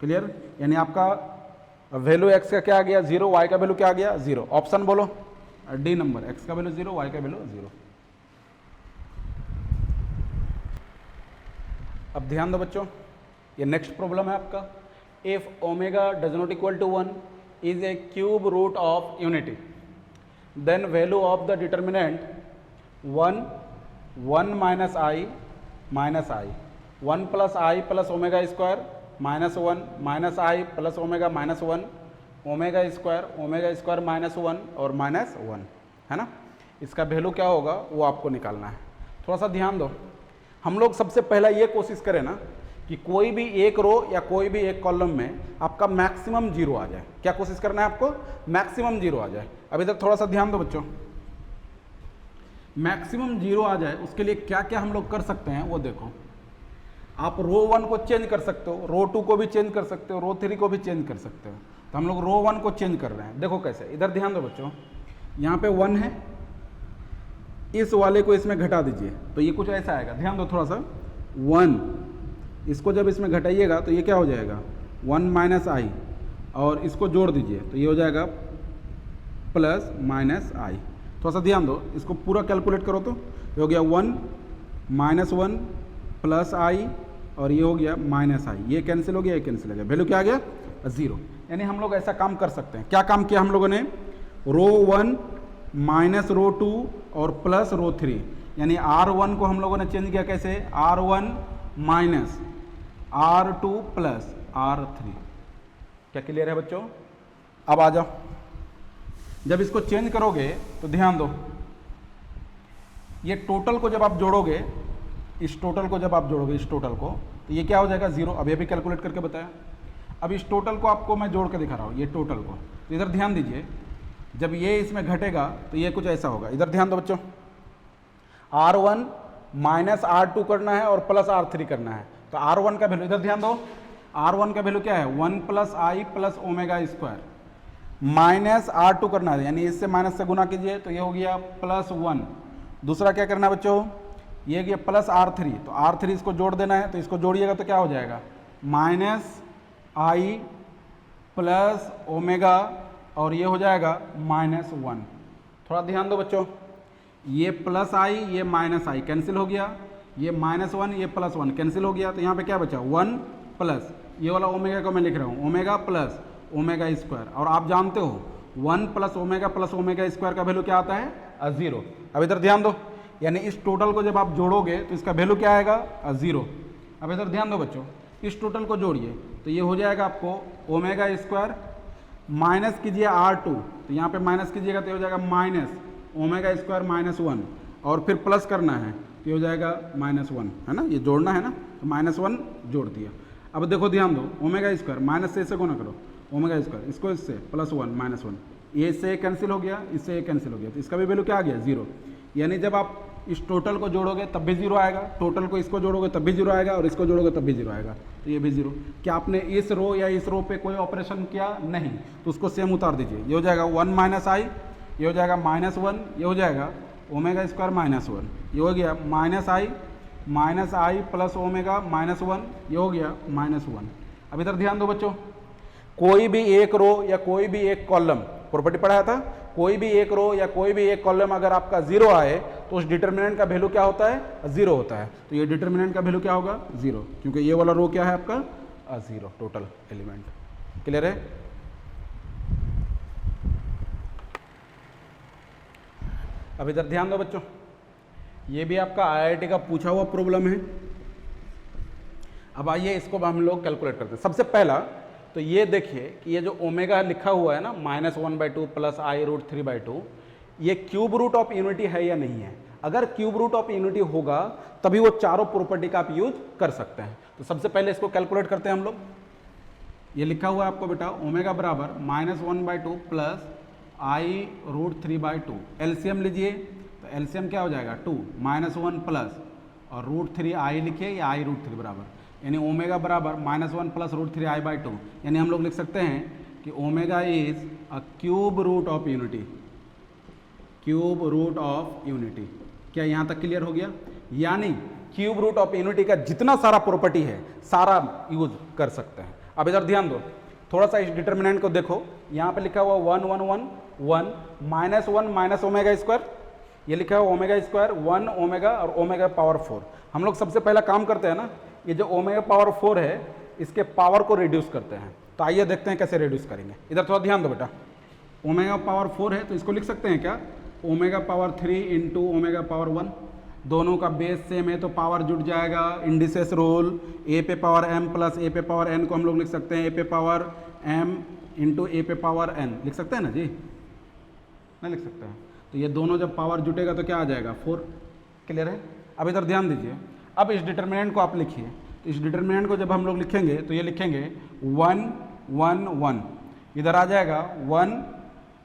क्लियर, यानी आपका वैल्यू x का क्या आ गया, 0, y का वैल्यू क्या आ गया, 0। ऑप्शन बोलो, डी नंबर, x का वैल्यू 0, y का वैल्यू 0। अब ध्यान दो बच्चों, ये नेक्स्ट प्रॉब्लम है आपका, if omega does not equal to 1 is a cube root of unity, then value of the determinant 1 - i - i 1 + i + ω² -1 - i + ω -1 ω² -1 और -1, है ना। इसका वैल्यू क्या होगा वो आपको निकालना है। थोड़ा सा ध्यान दो, हम लोग सबसे पहला ये कोशिश करें ना कि कोई भी एक रो या कोई भी एक कॉलम में आपका मैक्सिमम 0 आ जाए। क्या कोशिश करना है आपको, मैक्सिमम 0 आ जाए। अब इधर थोड़ा सा ध्यान दो बच्चों, मैक्सिमम 0 आ जाए उसके लिए क्या क्या हम लोग कर सकते हैं वो देखो। आप रो 1 को चेंज कर सकते हो, रो 2 को भी चेंज कर सकते हो, रो 3 को भी चेंज कर सकते हो। तो हम लोग रो 1 को चेंज कर रहे हैं, देखो कैसे। इधर ध्यान दो बच्चों, यहाँ पे 1 है, इस वाले को इसमें घटा दीजिए तो ये कुछ ऐसा आएगा। ध्यान दो थोड़ा सा, 1, इसको जब इसमें घटाइएगा तो ये क्या हो जाएगा, 1 - i, और इसको जोड़ दीजिए तो ये हो जाएगा +-i। थोड़ा सा ध्यान दो, इसको पूरा कैलकुलेट करो तो ये हो गया 1 - 1 +i, और ये हो गया -i, ये कैंसिल हो गया, ये कैंसिल हो गया, वैल्यू क्या आ गया, 0। यानी हम लोग ऐसा काम कर सकते हैं। क्या काम किया हम लोगों ने, रो 1 माइनस रो 2 और प्लस रो 3, यानी R1 को हम लोगों ने चेंज किया कैसे, R1 minus R2 plus R3। क्या क्लियर है बच्चों। अब आ जाओ, जब इसको चेंज करोगे तो ध्यान दो, ये टोटल को जब आप जोड़ोगे, इस टोटल को जब आप जोड़ोगे, इस टोटल को, तो ये क्या हो जाएगा 0। अब ये भी कैलकुलेट करके बताया। अब इस टोटल को आपको मैं जोड़ के दिखा रहा हूँ, ये टोटल को। तो इधर ध्यान दीजिए, जब ये इसमें घटेगा तो ये कुछ ऐसा होगा। इधर ध्यान दो बच्चों, R1 माइनस R2 करना है और प्लस R3 करना है। तो R1 का वैल्यू, इधर ध्यान दो, R1 का वैल्यू क्या है, 1 + i + ω², माइनस R2 करना है, यानी इससे माइनस से गुना कीजिए तो ये हो गया +1। दूसरा क्या करना है बच्चों, ये गया प्लस R3, तो R3 इसको जोड़ देना है, तो इसको जोड़िएगा तो क्या हो जाएगा, -i + ω, और ये हो जाएगा -1। थोड़ा ध्यान दो बच्चों, ये प्लस आई ये माइनस आई कैंसिल हो गया, ये -1 ये +1 कैंसिल हो गया, तो यहाँ पे क्या बचा 1 प्लस ये वाला ओमेगा को मैं लिख रहा हूँ ओमेगा प्लस ओमेगा स्क्वायर, और आप जानते हो 1 प्लस ओमेगा स्क्वायर का वैल्यू क्या आता है 0। अब इधर ध्यान दो, यानी इस टोटल को जब आप जोड़ोगे तो इसका वैल्यू क्या आएगा 0। अब इधर ध्यान दो बच्चों, इस टोटल को जोड़िए तो ये हो जाएगा आपको ओमेगा स्क्वायर, माइनस कीजिए R2 तो यहाँ पे माइनस कीजिएगा तो ये हो जाएगा माइनस ओमेगा स्क्वायर -1, और फिर प्लस करना है तो ये हो जाएगा -1, है ना, ये जोड़ना है ना, तो -1 जोड़ दिया। अब देखो ध्यान दो, ओमेगा स्क्वायर माइनस से इससे गुणा करो, ओमेगा स्क्वायर इसको इससे +1 -1, ये से कैंसिल हो गया, इससे ये कैंसिल हो गया, तो इसका भी वैल्यू क्या आ गया 0। यानी जब आप इस टोटल को जोड़ोगे तब भी 0 आएगा, टोटल को इसको जोड़ोगे तब भी 0 आएगा, और इसको जोड़ोगे तब भी 0 आएगा, तो ये भी 0। क्या आपने इस रो या इस रो पे कोई ऑपरेशन किया? नहीं, तो उसको सेम उतार दीजिए, ये हो जाएगा 1 माइनस आई, ये हो जाएगा -1, ये हो जाएगा ओमेगा स्क्वायर -1, ये हो गया माइनस आई प्लस ओमेगा -1, ये हो गया -1। अब इधर ध्यान दो बच्चों, कोई भी एक रो या कोई भी एक कॉलम, प्रॉपर्टी पढ़ाया था, कोई भी एक रो या कोई भी एक कॉलम अगर आपका 0 आए तो उस डिटर्मिनेंट का वैल्यू क्या होता है 0 होता है। तो ये डिटर्मिनेंट का वैल्यू क्या होगा 0, क्योंकि ये वाला रो क्या है आपका 0 टोटल एलिमेंट। क्लियर है? अब इधर ध्यान दो बच्चों, ये भी आपका IIT का पूछा हुआ प्रॉब्लम है। अब आइए इसको हम लोग कैलकुलेट करते हैं। सबसे पहला तो ये देखिए कि ये जो ओमेगा लिखा हुआ है ना -1/2 प्लस I√3/2, ये क्यूब रूट ऑफ यूनिटी है या नहीं है? अगर क्यूब रूट ऑफ यूनिटी होगा तभी वो चारों प्रॉपर्टी का आप यूज कर सकते हैं। तो सबसे पहले इसको कैलकुलेट करते हैं हम लोग। ये लिखा हुआ है आपको बेटा ओमेगा बराबर -1/2 प्लस I√3/2, एलसीएम लीजिए तो एलसीएम क्या हो जाएगा 2 -1 प्लस और √3 I लिखिए, या I√3 बराबर, यानी ओमेगा बराबर -1 प्लस √3I/2, यानी हम लोग लिख सकते हैं कि omega is a cube root of unity, cube root of unity. क्या यहाँ तक क्लियर हो गया? यानी क्यूब रूट ऑफ यूनिटी का जितना सारा प्रॉपर्टी है सारा यूज कर सकते हैं। अब इधर ध्यान दो, थोड़ा सा इस डिटर्मिनेंट को देखो, यहाँ पे लिखा हुआ 1 1 1 1 -1 माइनस ओमेगा स्क्वायर, ये लिखा है ओमेगा स्क्वायर 1 ओमेगा और ओमेगा पावर 4। हम लोग सबसे पहला काम करते हैं ना, ये जो ओमेगा पावर 4 है इसके पावर को रिड्यूस करते हैं। तो आइए देखते हैं कैसे रिड्यूस करेंगे। इधर थोड़ा ध्यान दो बेटा, ओमेगा पावर 4 है तो इसको लिख सकते हैं क्या omega power 3 into omega power 1, दोनों का बेस सेम है तो पावर जुड़ जाएगा, इंडिसेस रूल, ए पे पावर m प्लस ए पे पावर n को हम लोग लिख सकते हैं ए पे पावर m इंटू ए पे पावर n, लिख सकते हैं ना जी? नहीं लिख सकते हैं। तो ये दोनों जब पावर जुटेगा तो क्या आ जाएगा 4। क्लियर है? अब इधर ध्यान दीजिए, अब इस डिटर्मिनेंट को आप लिखिए, तो इस डिटर्मिनेंट को जब हम लोग लिखेंगे तो ये लिखेंगे 1 1 1, इधर आ जाएगा 1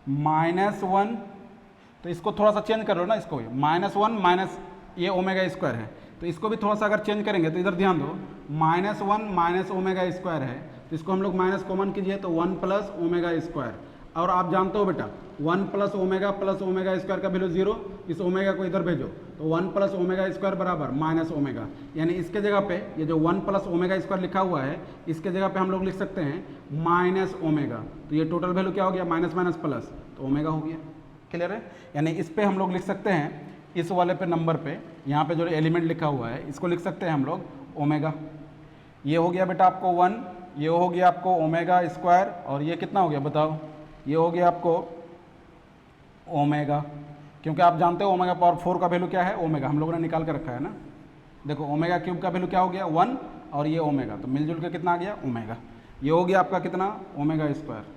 -1, तो इसको थोड़ा सा चेंज कर लो ना, इसको -1 माइनस ये ओमेगा स्क्वायर है तो इसको भी थोड़ा सा अगर चेंज करेंगे तो इधर ध्यान दो -1 माइनस ओमेगा स्क्वायर है तो इसको हम लोग माइनस कॉमन कीजिए तो 1 प्लस ओमेगा स्क्वायर, और आप जानते हो बेटा 1 प्लस ओमेगा स्क्वायर का वैल्यू 0, इस ओमेगा को इधर भेजो तो 1 प्लस ओमेगा स्क्वायर बराबर माइनस ओमेगा, यानी इसके जगह पे ये जो 1 प्लस ओमेगा स्क्वायर लिखा हुआ है इसके जगह पे हम लोग लिख सकते हैं माइनस ओमेगा, तो ये टोटल वैल्यू क्या हो गया माइनस माइनस प्लस तो ओमेगा हो गया। क्लियर है? यानी इस पे हम लोग लिख सकते हैं, इस वाले पे नंबर पे यहाँ पे जो एलिमेंट लिखा हुआ है इसको लिख सकते हैं हम लोग ओमेगा। ये हो गया बेटा आपको 1, ये हो गया आपको ओमेगा स्क्वायर, और ये कितना हो गया बताओ, ये हो गया आपको ओमेगा, क्योंकि आप जानते हो ओमेगा पावर 4 का वैल्यू क्या है ओमेगा, हम लोगों ने निकाल कर रखा है ना। देखो ओमेगा क्यूब का वैल्यू क्या हो गया 1 और ये ओमेगा, तो मिलजुल के कितना आ गया ओमेगा। ये हो गया आपका कितना ओमेगा स्क्वायर।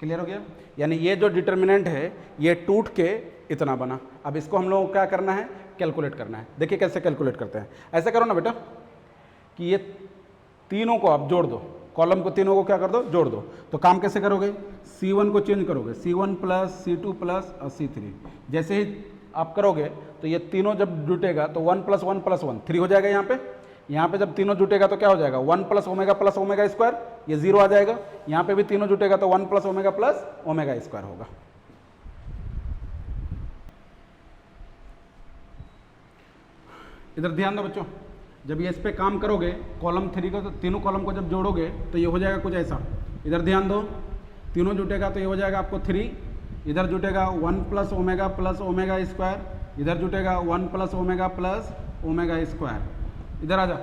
क्लियर हो गया? यानी ये जो डिटर्मिनेंट है ये टूट के इतना बना। अब इसको हम लोग क्या करना है कैलकुलेट करना है। देखिए कैसे कैलकुलेट करते हैं, ऐसे करो ना बेटा कि ये तीनों को आप जोड़ दो, कॉलम को तीनों को क्या कर दो जोड़ दो। तो काम कैसे करोगे, C1 को चेंज करोगे, C1 प्लस C2 प्लस और C3, जैसे ही आप करोगे तो ये तीनों जब जुटेगा तो 1 प्लस 1 प्लस 1 3 हो जाएगा। यहाँ पे जब तीनों जुटेगा तो क्या हो जाएगा 1 प्लस ओमेगा स्क्वायर, ये 0 आ जाएगा। यहाँ पे भी तीनों जुटेगा तो 1 प्लस ओमेगा स्क्वायर होगा। इधर ध्यान दो बच्चों, जब ये इस पे काम करोगे कॉलम 3 को, तो तीनों कॉलम को जब जोड़ोगे तो ये हो जाएगा कुछ ऐसा। इधर ध्यान दो, तीनों जुटेगा तो ये हो जाएगा आपको 3, इधर जुटेगा 1 प्लस ओमेगा स्क्वायर, इधर जुटेगा 1 प्लस ओमेगा स्क्वायर। इधर आ जा।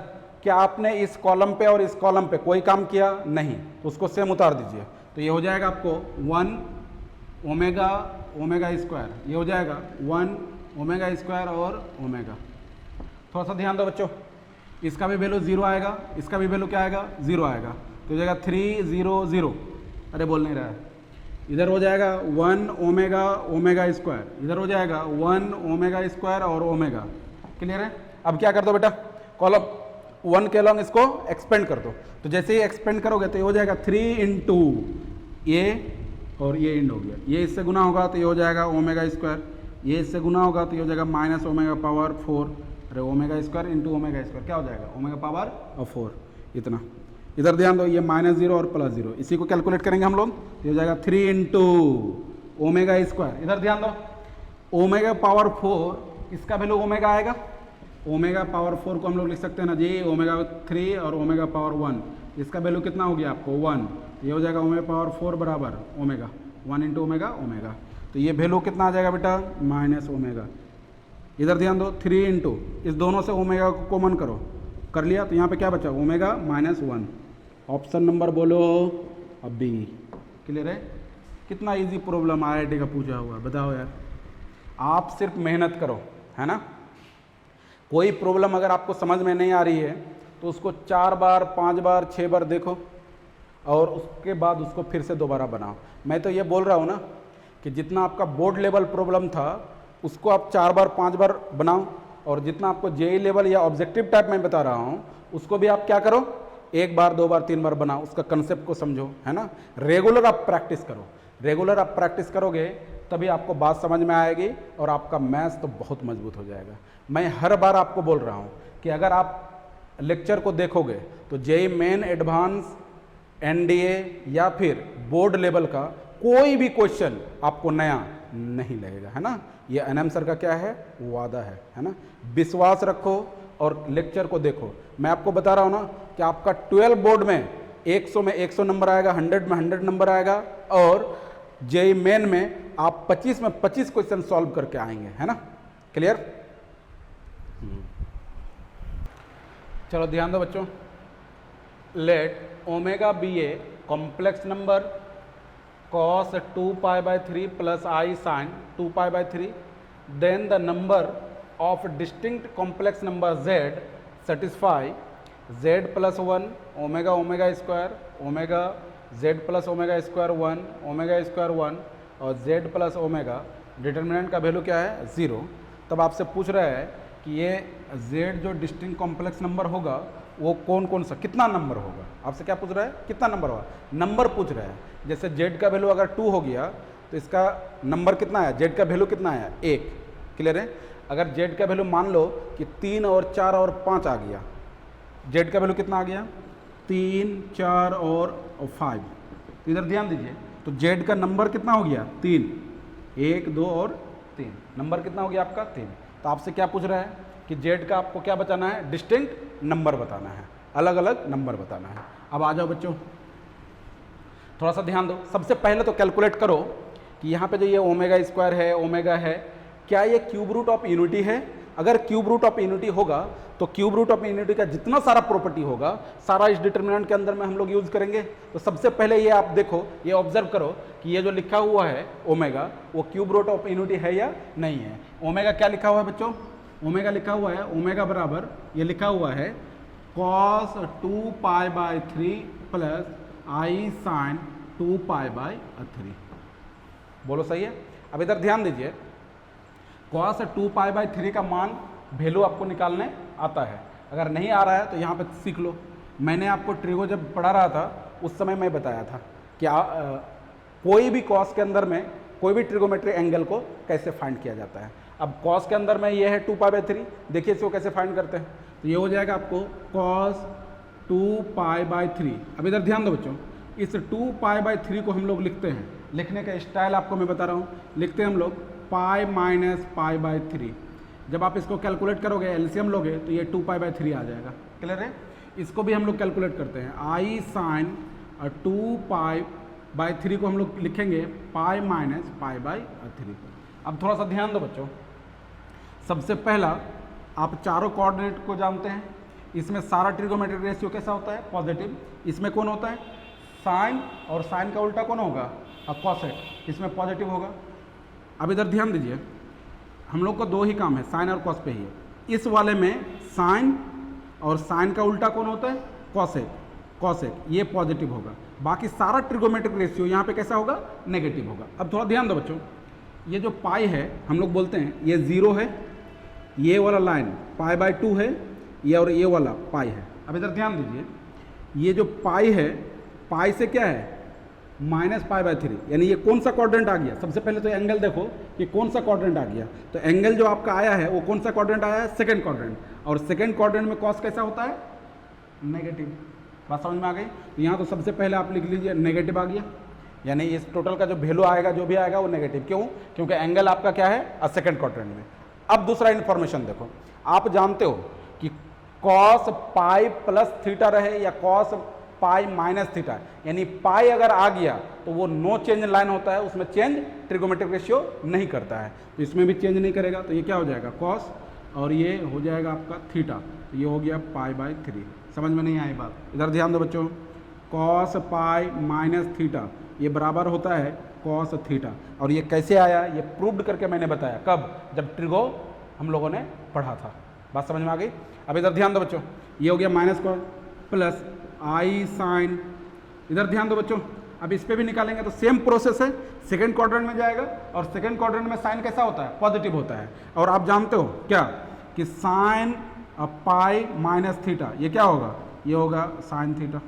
क्या आपने इस कॉलम पे और इस कॉलम पे कोई काम किया? नहीं, तो उसको सेम उतार दीजिए। तो ये हो जाएगा आपको 1 ओमेगा स्क्वायर, ये हो जाएगा 1 ओमेगा स्क्वायर और ओमेगा। थोड़ा सा ध्यान दो बच्चों, इसका भी वैल्यू 0 आएगा, इसका भी वैल्यू क्या आएगा? 0 आएगा। तो हो जाएगा 3 0 0, अरे बोल नहीं रहा है। इधर हो जाएगा 1 ओमेगा स्क्वायर, इधर हो जाएगा 1 ओमेगा स्क्वायर और ओमेगा। क्लियर है? अब क्या कर दो बेटा, कॉलम 1 के अलॉन्ग इसको एक्सपेंड कर दो। तो जैसे ही एक्सपेंड करोगे तो ये हो जाएगा 3 इंटू ये और ये इंड हो गया, ये इससे गुना होगा तो ये हो जाएगा ओमेगा स्क्वायर, ये इससे गुना होगा तो ये हो जाएगा माइनस ओमेगा पावर 4, अरे omega square into omega square क्या हो जाएगा? ओमेगा पावर 4 इतना। इधर ध्यान दो, ये -0 और +0, इसी को कैलकुलेट करेंगे हम लोग। ये हो जाएगा 3 इंटू ओमेगा स्क्वायर। इधर ध्यान दो, ओमेगा पावर 4 इसका वैल्यू ओमेगा आएगा। ओमेगा पावर 4 को हम लोग लिख सकते हैं ना जी, ओमेगा 3 और ओमेगा पावर 1, इसका वैल्यू कितना हो गया आपको? 1। ये हो जाएगा ओमेगा पावर 4 बराबर ओमेगा 1 इंटू ओमेगा। तो ये वैल्यू कितना आ जाएगा बेटा? Minus omega. इधर ध्यान दो, 3 इंटू इस दोनों से ओमेगा को कॉमन करो, कर लिया तो यहाँ पे क्या बचा? ओमेगा -1। ऑप्शन नंबर बोलो अब बी। क्लियर है? कितना इजी प्रॉब्लम IIT का पूछा हुआ, बताओ यार। आप सिर्फ मेहनत करो, है ना। कोई प्रॉब्लम अगर आपको समझ में नहीं आ रही है तो उसको 4 बार 5 बार 6 बार देखो और उसके बाद उसको फिर से दोबारा बनाओ। मैं तो ये बोल रहा हूँ ना कि जितना आपका बोर्ड लेवल प्रॉब्लम था उसको आप 4 बार 5 बार बनाओ, और जितना आपको JEE लेवल या ऑब्जेक्टिव टाइप में बता रहा हूँ उसको भी आप क्या करो, 1 बार 2 बार 3 बार बनाओ, उसका कंसेप्ट को समझो, है ना। रेगुलर आप प्रैक्टिस करो, रेगुलर आप प्रैक्टिस करोगे तभी आपको बात समझ में आएगी और आपका मैथ्स तो बहुत मजबूत हो जाएगा। मैं हर बार आपको बोल रहा हूँ कि अगर आप लेक्चर को देखोगे तो JEE मेन, एडवांस, NDA या फिर बोर्ड लेवल का कोई भी क्वेश्चन आपको नया नहीं लगेगा, है ना। ये NM सर का क्या है? वादा है ना। विश्वास रखो और लेक्चर को देखो। मैं आपको बता रहा हूँ ना कि आपका 12 बोर्ड में 100 में 100 नंबर आएगा, 100 में 100 नंबर आएगा, और JEE मेन में आप 25 में 25 क्वेश्चन सॉल्व करके आएंगे, है ना। क्लियर? चलो ध्यान दो बच्चों। Let omega be a complex number cos 2π/3 plus I sin 2π/3, then the number of distinct complex number z satisfy z plus 1 omega square omega z plus omega square 1 omega square 1 और z plus omega. Determinant का value क्या है? 0। तब आपसे पूछ रहा है कि ये z जो डिस्टिंक्ट कॉम्प्लेक्स नंबर होगा वो कौन कौन सा, कितना नंबर होगा। आपसे क्या पूछ रहा है? कितना नंबर होगा, नंबर पूछ रहा है। जैसे z का वैल्यू अगर 2 हो गया तो इसका नंबर कितना है? z का वैल्यू कितना है? 1। क्लियर है? अगर z का वैल्यू मान लो कि 3 और 4 और 5 आ गया, z का वैल्यू कितना आ गया? 3 4 और 5। इधर ध्यान दीजिए, तो z का नंबर कितना हो गया? 3, 1 2 और 3, नंबर कितना हो गया आपका? 3। तो आपसे क्या पूछ रहा है कि z का आपको क्या बताना है? डिस्टिंक्ट नंबर बताना है, अलग अलग नंबर बताना है। अब आ जाओ बच्चों, थोड़ा सा ध्यान दो। सबसे पहले तो कैलकुलेट करो कि यहाँ पे जो ये ओमेगा स्क्वायर है, ओमेगा है, क्या ये क्यूब रूट ऑफ यूनिटी है? अगर क्यूब रूट ऑफ यूनिटी होगा तो क्यूब रूट ऑफ यूनिटी का जितना सारा प्रॉपर्टी होगा सारा इस डिटर्मिनेंट के अंदर में हम लोग यूज करेंगे। तो सबसे पहले ये आप देखो, ये ऑब्जर्व करो कि ये जो लिखा हुआ है ओमेगा वो क्यूब रूट ऑफ यूनिटी है या नहीं है। ओमेगा क्या लिखा हुआ है बच्चों? ओमेगा लिखा हुआ है, ओमेगा बराबर ये लिखा हुआ है cos 2π/3 प्लस I sin 2π/3। बोलो सही है? अब इधर ध्यान दीजिए, cos 2π/3 का मान वैल्यू आपको निकालने आता है। अगर नहीं आ रहा है तो यहाँ पे सीख लो। मैंने आपको ट्रिगो जब पढ़ा रहा था उस समय मैं बताया था कि कोई भी cos के अंदर में कोई भी ट्रिगोमेट्री एंगल को कैसे फाइंड किया जाता है। अब cos के अंदर में ये है 2π/3, देखिए इसको कैसे फाइंड करते हैं। तो ये हो जाएगा आपको cos 2π/3। अब इधर ध्यान दो बच्चों, इस 2π/3 को हम लोग लिखते हैं, लिखने का स्टाइल आपको मैं बता रहा हूँ। लिखते हैं हम लोग पाई माइनस π/3। जब आप इसको कैलकुलेट करोगे, एलसीएम लोगे, तो ये 2π/3 आ जाएगा। क्लियर है? इसको भी हम लोग कैलकुलेट करते हैं, I sin 2π बाई 3 को हम लोग लिखेंगे पाई माइनस पाई बाई 3। अब थोड़ा सा ध्यान दो बच्चों, सबसे पहला आप चारों कोऑर्डिनेट को जानते हैं, इसमें सारा ट्रिगोमेट्रिक रेशियो कैसा होता है, पॉजिटिव। इसमें कौन होता है, साइन, और साइन का उल्टा कौन होगा, कॉसेक, इसमें पॉजिटिव होगा। अब इधर ध्यान दीजिए, हम लोग को दो ही काम है, साइन और कॉस पे ही है। इस वाले में साइन और साइन का उल्टा कौन होता है, कॉसेक, कॉसेक ये पॉजिटिव होगा, बाकी सारा ट्रिगोमेट्रिक रेशियो यहाँ पे कैसा होगा, नेगेटिव होगा। अब थोड़ा ध्यान दो बच्चों, ये जो पाई है हम लोग बोलते हैं ये 0 है, ये वाला लाइन पाई बाई 2 है, ये और ये वाला पाई है। अब इधर ध्यान दीजिए, ये जो पाई है, पाई से क्या है, माइनस पाई बाई 3, यानी ये कौन सा क्वाड्रेंट आ गया। सबसे पहले तो एंगल देखो कि कौन सा क्वाड्रेंट आ गया, तो एंगल जो आपका आया है वो कौन सा क्वाड्रेंट आया है, सेकंड क्वाड्रेंट, और सेकंड क्वाड्रेंट में कॉस कैसा होता है, नेगेटिव। बात समझ में आ गई। तो यहाँ तो सबसे पहले आप लिख लीजिए नेगेटिव आ गया, यानी इस टोटल का जो वैल्यू आएगा, जो भी आएगा वो नेगेटिव। क्यों, क्योंकि एंगल आपका क्या है, सेकंड क्वाड्रेंट में। अब दूसरा इन्फॉर्मेशन देखो, आप जानते हो कि कॉस पाई प्लस थीटा रहे या कॉस पाई माइनस थीटा, यानी पाई अगर आ गया तो वो नो चेंज लाइन होता है, उसमें चेंज ट्रिगोमेट्रिक रेशियो नहीं करता है, तो इसमें भी चेंज नहीं करेगा। तो ये क्या हो जाएगा, कॉस, और ये हो जाएगा आपका थीटा, तो ये हो गया पाई बाई 3। समझ में नहीं आई बात, इधर ध्यान दो बच्चों, कॉस पाई माइनस थीटा ये बराबर होता है कॉस थीटा, और ये कैसे आया, ये प्रूव्ड करके मैंने बताया, कब, जब ट्रिगो हम लोगों ने पढ़ा था। बात समझ में आ गई। अब इधर ध्यान दो बच्चों, ये हो गया माइनस कॉस प्लस आई साइन, इधर ध्यान दो बच्चों, अब इस पे भी निकालेंगे तो सेम प्रोसेस है, सेकंड क्वाड्रेंट में जाएगा, और सेकंड क्वाड्रेंट में साइन कैसा होता है, पॉजिटिव होता है। और आप जानते हो क्या कि साइन पाई माइनस थीटा ये क्या होगा, ये होगा साइन थीटा।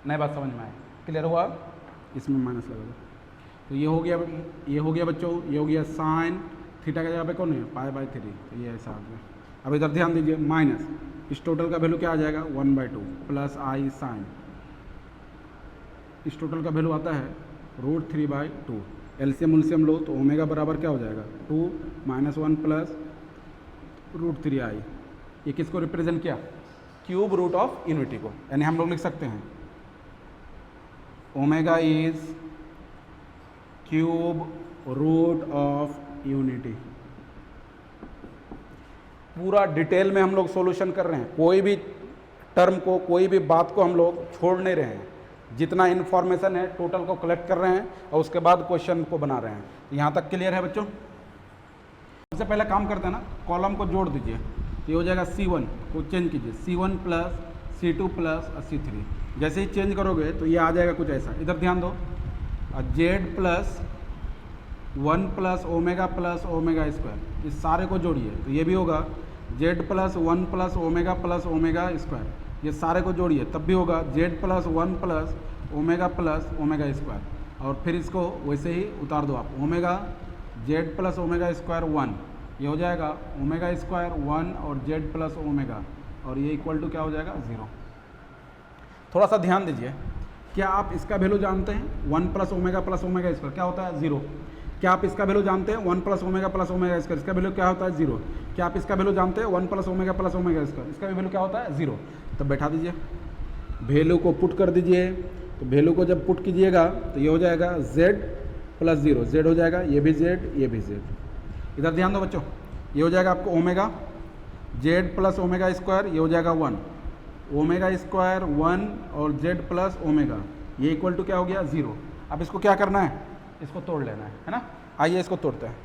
नई बात समझ में आए, क्लियर हुआ, इसमें माइनस लगेगा। तो ये हो गया बच्चों, ये हो गया साइन थीटा का जगह पे कौन है, पाई बाई 3, तो ये ऐसा आ गया। अब इधर ध्यान दीजिए, माइनस इस टोटल का वैल्यू क्या आ जाएगा, 1/2 प्लस आई साइन, इस टोटल का वैल्यू आता है √3/2। एलसीएम उलसीएम लो तो ओमेगा बराबर क्या हो जाएगा, 2 - 1 प्लस √3i। ये किसको रिप्रेजेंट किया, क्यूब रूट ऑफ यूनिटी को, यानी हम लोग लिख सकते हैं omega is cube root of unity. पूरा डिटेल में हम लोग सॉल्यूशन कर रहे हैं, कोई भी टर्म को, कोई भी बात को हम लोग छोड़ नहीं रहे हैं, जितना इन्फॉर्मेशन है टोटल को कलेक्ट कर रहे हैं और उसके बाद क्वेश्चन को बना रहे हैं। यहाँ तक क्लियर है बच्चों। सबसे पहले काम करते हैं ना, कॉलम को जोड़ दीजिए, ये हो जाएगा C1 को चेंज कीजिए, C1 plus C2 plus C3। जैसे ही चेंज करोगे तो ये आ जाएगा कुछ ऐसा। इधर ध्यान दो, Z plus 1 plus omega square, इस सारे को जोड़िए तो ये भी होगा Z plus 1 plus omega square, ये सारे को जोड़िए तब भी होगा Z plus 1 plus omega square, और फिर इसको वैसे ही उतार दो आप, omega Z plus omega square 1, ये हो जाएगा ओमेगा स्क्वायर 1 और Z प्लस ओमेगा, और ये इक्वल टू क्या हो जाएगा 0। थोड़ा सा ध्यान दीजिए, क्या आप इसका वैल्यू जानते हैं, 1 प्लस ओमेगा स्क्वायर क्या होता है, 0। क्या आप इसका वैल्यू जानते हैं, 1 प्लस ओमेगा स्क्वायर, इसका वैल्यू क्या होता है, 0। क्या आप इसका वैल्यू जानते हैं, 1 प्लस ओमेगा स्क्वायर, इसका वैल्यू क्या होता है, 0। तो बैठा दीजिए, वैल्यू को पुट कर दीजिए, तो वैल्यू को जब पुट कीजिएगा तो ये हो जाएगा Z प्लस 0, Z हो जाएगा, ये भी Z, ये भी Z। इधर ध्यान दो बच्चों, ये हो जाएगा आपको omega Z plus omega square, ये हो जाएगा 1, ओमेगा स्क्वायर 1 और Z प्लस ओमेगा, ये इक्वल टू क्या हो गया, 0। अब इसको क्या करना है, इसको तोड़ लेना है ना। आइए इसको तोड़ते हैं।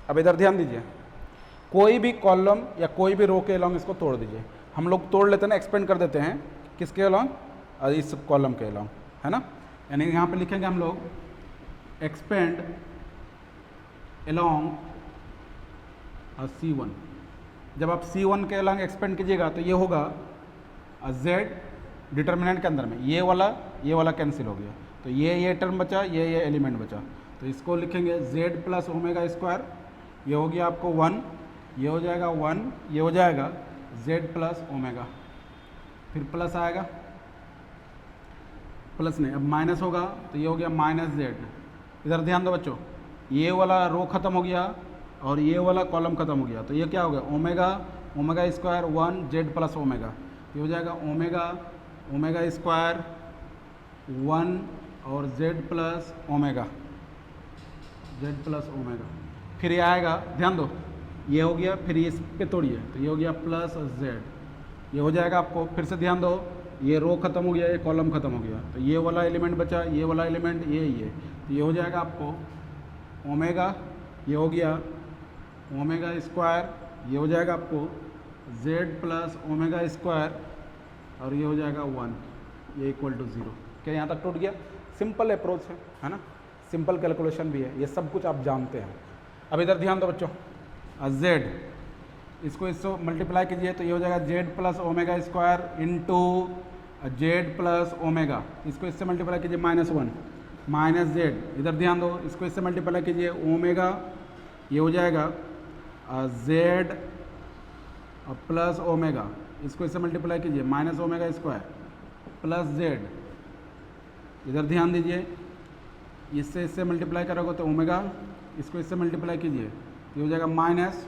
अब इधर ध्यान दीजिए, कोई भी कॉलम या कोई भी रो के अलॉन्ग इसको तोड़ दीजिए। हम लोग तोड़ लेते हैं ना, एक्सपेंड कर देते हैं किसके अलॉन्ग, इस कॉलम के अलॉन्ग, है ना। यानी यहाँ पे लिखेंगे हम लोग एक्सपेंड अलॉन्ग C1। जब आप C1 के अलॉन्ग एक्सपेंड कीजिएगा तो ये होगा Z डिटर्मिनेंट के अंदर में, ये वाला कैंसिल हो गया, तो ये टर्म बचा, ये एलिमेंट बचा, तो इसको लिखेंगे Z प्लस ओमेगा स्क्वायर, ये हो गया आपको 1, ये हो जाएगा 1, ये हो जाएगा Z प्लस ओमेगा, फिर प्लस आएगा, प्लस नहीं अब माइनस होगा, तो ये हो गया माइनस Z। इधर ध्यान दो बच्चों, ये वाला रो खत्म हो गया और ये वाला कॉलम खत्म हो गया, तो ये क्या हो गया, omega square 1 Z plus omega, ये हो जाएगा ओमेगा स्क्वायर 1 और z प्लस ओमेगा, फिर ये आएगा, ध्यान दो, ये हो गया, फिर ये इस पे तोड़िए तो ये हो गया प्लस z, ये हो जाएगा आपको। फिर से ध्यान दो, ये रो खत्म हो गया, ये कॉलम खत्म हो गया, तो ये वाला एलिमेंट बचा, ये वाला एलिमेंट ये तो ये हो जाएगा आपको ओमेगा, ये हो गया ओमेगा स्क्वायर, ये हो जाएगा आपको z प्लस ओमेगा स्क्वायर, और ये हो जाएगा 1, ये इक्वल टू 0। क्या यहाँ तक टूट गया? सिंपल अप्रोच है ना, सिंपल कैलकुलेशन भी है, ये सब कुछ आप जानते हैं। अब इधर ध्यान दो बच्चों, z इसको इसको मल्टीप्लाई कीजिए तो ये हो जाएगा z plus omega square into z plus omega, इसको इससे मल्टीप्लाई कीजिए -1 माइनस z, इधर ध्यान दो, इसको इससे मल्टीप्लाई कीजिए ओमेगा, ये हो जाएगा z प्लस ओमेगा, इसको इससे मल्टीप्लाई कीजिए minus omega square plus z, इधर ध्यान दीजिए, इससे इससे मल्टीप्लाई करोगे तो ओमेगा, इसको इससे मल्टीप्लाई कीजिए ये हो जाएगा minus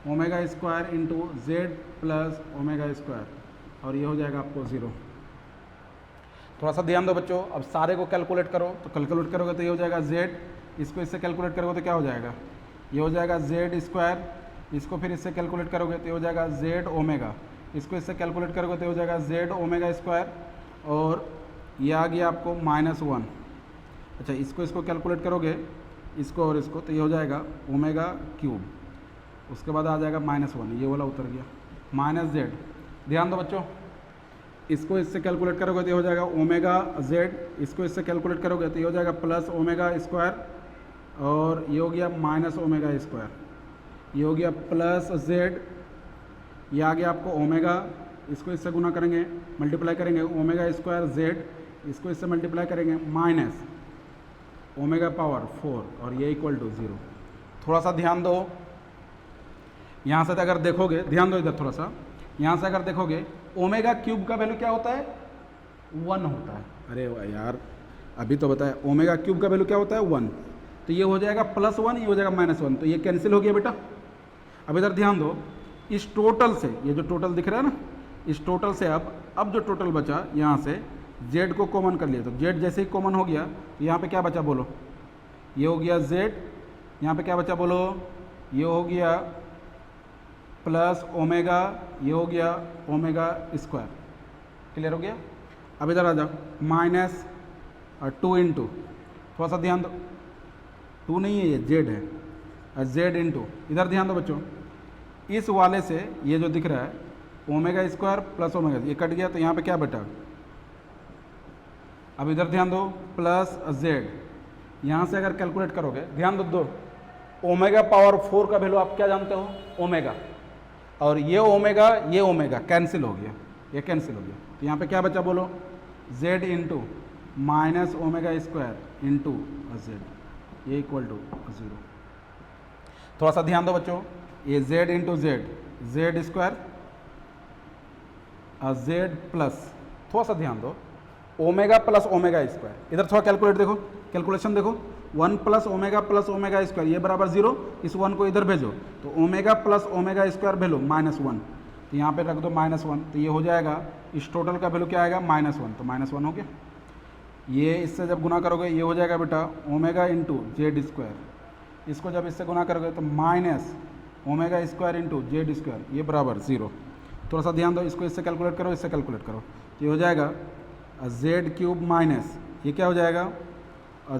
omega square into z plus omega square, और ये हो जाएगा आपको 0। थोड़ा सा ध्यान दो बच्चों, अब सारे को कैलकुलेट करो, तो कैलकुलेट करोगे तो ये हो जाएगा z, इसको इससे कैलकुलेट करोगे तो क्या हो जाएगा, ये हो जाएगा z स्क्वायर, इसको फिर इससे कैलकुलेट करोगे तो ये हो जाएगा z ओमेगा, इसको इससे कैलकुलेट करोगे तो ये हो जाएगा z ओमेगा स्क्वायर, और ये आ गया आपको -1। अच्छा, इसको इसको कैलकुलेट करोगे, इसको और इसको, तो ये हो जाएगा ओमेगा क्यूब, उसके बाद आ जाएगा -1, ये वाला उतर गया, माइनस z। ध्यान दो बच्चों, इसको इससे कैलकुलेट करोगे तो ये हो जाएगा ओमेगा z, इसको इससे कैलकुलेट करोगे तो ये हो जाएगा प्लस ओमेगा स्क्वायर, और ये हो गया माइनस ओमेगा स्क्वायर, ये हो गया प्लस z, ये आ गया आपको ओमेगा, इसको इससे गुना करेंगे, मल्टीप्लाई करेंगे ओमेगा स्क्वायर z, इसको इससे मल्टीप्लाई करेंगे माइनस ओमेगा पावर 4, और ये इक्वल टू 0। थोड़ा सा ध्यान दो, यहाँ से अगर देखोगे, ध्यान दो इधर थोड़ा सा, यहाँ से अगर देखोगे ओमेगा क्यूब का वैल्यू क्या होता है, 1 होता है। अरे यार अभी तो बताया, ओमेगा क्यूब का वैल्यू क्या होता है, 1, तो ये हो जाएगा +1, ये हो जाएगा -1, तो ये कैंसिल हो गया बेटा। अब इधर ध्यान दो, इस टोटल से, ये जो टोटल दिख रहा है ना, इस टोटल से अब जो टोटल बचा, यहाँ से z को कॉमन कर लिया, तो z जैसे ही कॉमन हो गया तो यहाँ पे क्या बचा बोलो, ये हो गया z, यहाँ पे क्या बचा बोलो, ये हो गया प्लस ओमेगा, ये हो गया ओमेगा स्क्वायर। क्लियर हो गया? अब इधर आ जाओ, -2 इंटू, थोड़ा सा ध्यान दो, 2 नहीं है, ये z है, z इंटू, इधर ध्यान दो बच्चों, इस वाले से ये जो दिख रहा है ओमेगा स्क्वायर प्लस ओमेगा, ये कट गया तो यहाँ पे क्या बचा, अब इधर ध्यान दो प्लस z, यहाँ से अगर कैलकुलेट करोगे, ध्यान दो ओमेगा पावर 4 का वैल्यू आप क्या जानते हो, ओमेगा, और ये ओमेगा कैंसिल हो गया, ये कैंसिल हो गया, तो यहाँ पे क्या बचा बोलो, z into minus omega square into z, ये इक्वल टू 0। थोड़ा सा ध्यान दो बच्चों, ये z into z square z plus, थोड़ा सा ध्यान दो, ओमेगा प्लस ओमेगा स्क्वायर, इधर थोड़ा कैलकुलेट देखो, कैलकुलेशन देखो, 1 प्लस ओमेगा स्क्वायर, ये बराबर 0, इस 1 को इधर भेजो, तो omega plus omega square value -1, तो यहाँ पे रख दो -1, तो ये हो जाएगा, इस टोटल का वैल्यू क्या आएगा, -1, तो -1 हो गया। ये इससे जब गुना करोगे ये हो जाएगा बेटा ओमेगा इंटू z स्क्वायर, इसको जब इससे गुना करोगे तो minus omega square into z square, ये बराबर 0। थोड़ा सा ध्यान दो, इसको इससे कैलकुलेट करो, इससे कैलकुलेट करो, तो ये हो जाएगा z क्यूब माइनस, ये क्या हो जाएगा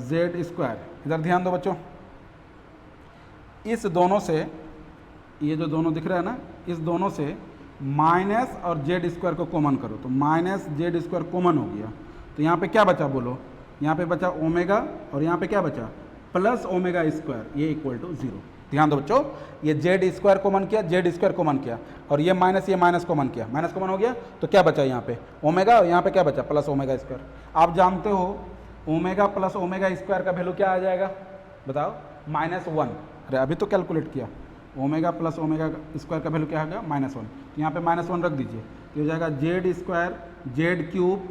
z स्क्वायर। इधर ध्यान दो बच्चों, इस दोनों से, ये जो दोनों दिख रहा है ना, इस दोनों से माइनस और z स्क्वायर को कॉमन करो, तो माइनस z स्क्वायर कॉमन हो गया, तो यहाँ पे क्या बचा बोलो, यहाँ पे बचा ओमेगा, और यहाँ पे क्या बचा प्लस ओमेगा स्क्वायर, ये इक्वल टू 0। ध्यान दो बच्चों, ये z स्क्वायर कॉमन किया, z स्क्वायर कॉमन किया, और ये माइनस कॉमन किया, माइनस कॉमन हो गया, तो क्या बचा यहाँ पे ओमेगा, और यहाँ पे क्या बचा प्लस ओमेगा स्क्वायर। आप जानते हो ओमेगा प्लस ओमेगा स्क्वायर का वैल्यू क्या आ जाएगा, बताओ, -1। अरे अभी तो कैलकुलेट किया, ओमेगा प्लस ओमेगा स्क्वायर का वैल्यू क्या आ गया, -1, तो यहाँ पे -1 रख दीजिए, तो हो जाएगा z square z cube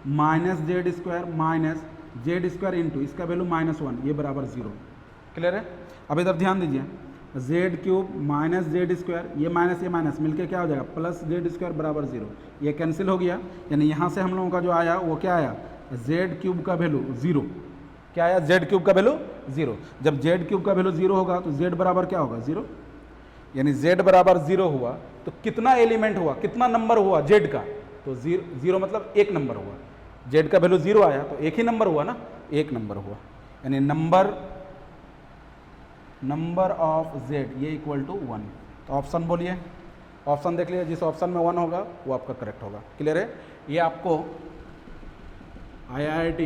minus z square minus z square into इसका वैल्यू -1, ये बराबर 0। क्लियर है? अब इधर ध्यान दीजिए, z cube minus z square, ये माइनस मिलके क्या हो जाएगा प्लस z स्क्वायर बराबर 0, ये कैंसिल हो गया, यानी यहाँ से हम लोगों का जो आया वो क्या आया, जेड क्यूब का वैल्यू 0। क्या आया? जेड क्यूब का वैल्यू 0। जब जेड क्यूब का वैल्यू 0 होगा तो जेड बराबर क्या होगा? 0। यानी जेड बराबर 0 हुआ तो कितना एलिमेंट हुआ, कितना नंबर हुआ जेड का? तो 0 मतलब एक नंबर हुआ। जेड का वैल्यू 0 आया तो एक ही नंबर हुआ ना, एक नंबर हुआ। यानी नंबर ऑफ जेड ये इक्वल टू 1। तो ऑप्शन बोलिए, ऑप्शन देख लीजिए, जिस ऑप्शन में 1 होगा वो आपका करेक्ट होगा। क्लियर है? ये आपको IIT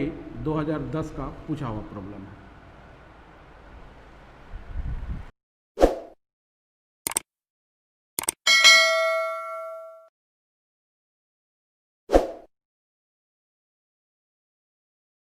2010 का पूछा हुआ प्रॉब्लम है।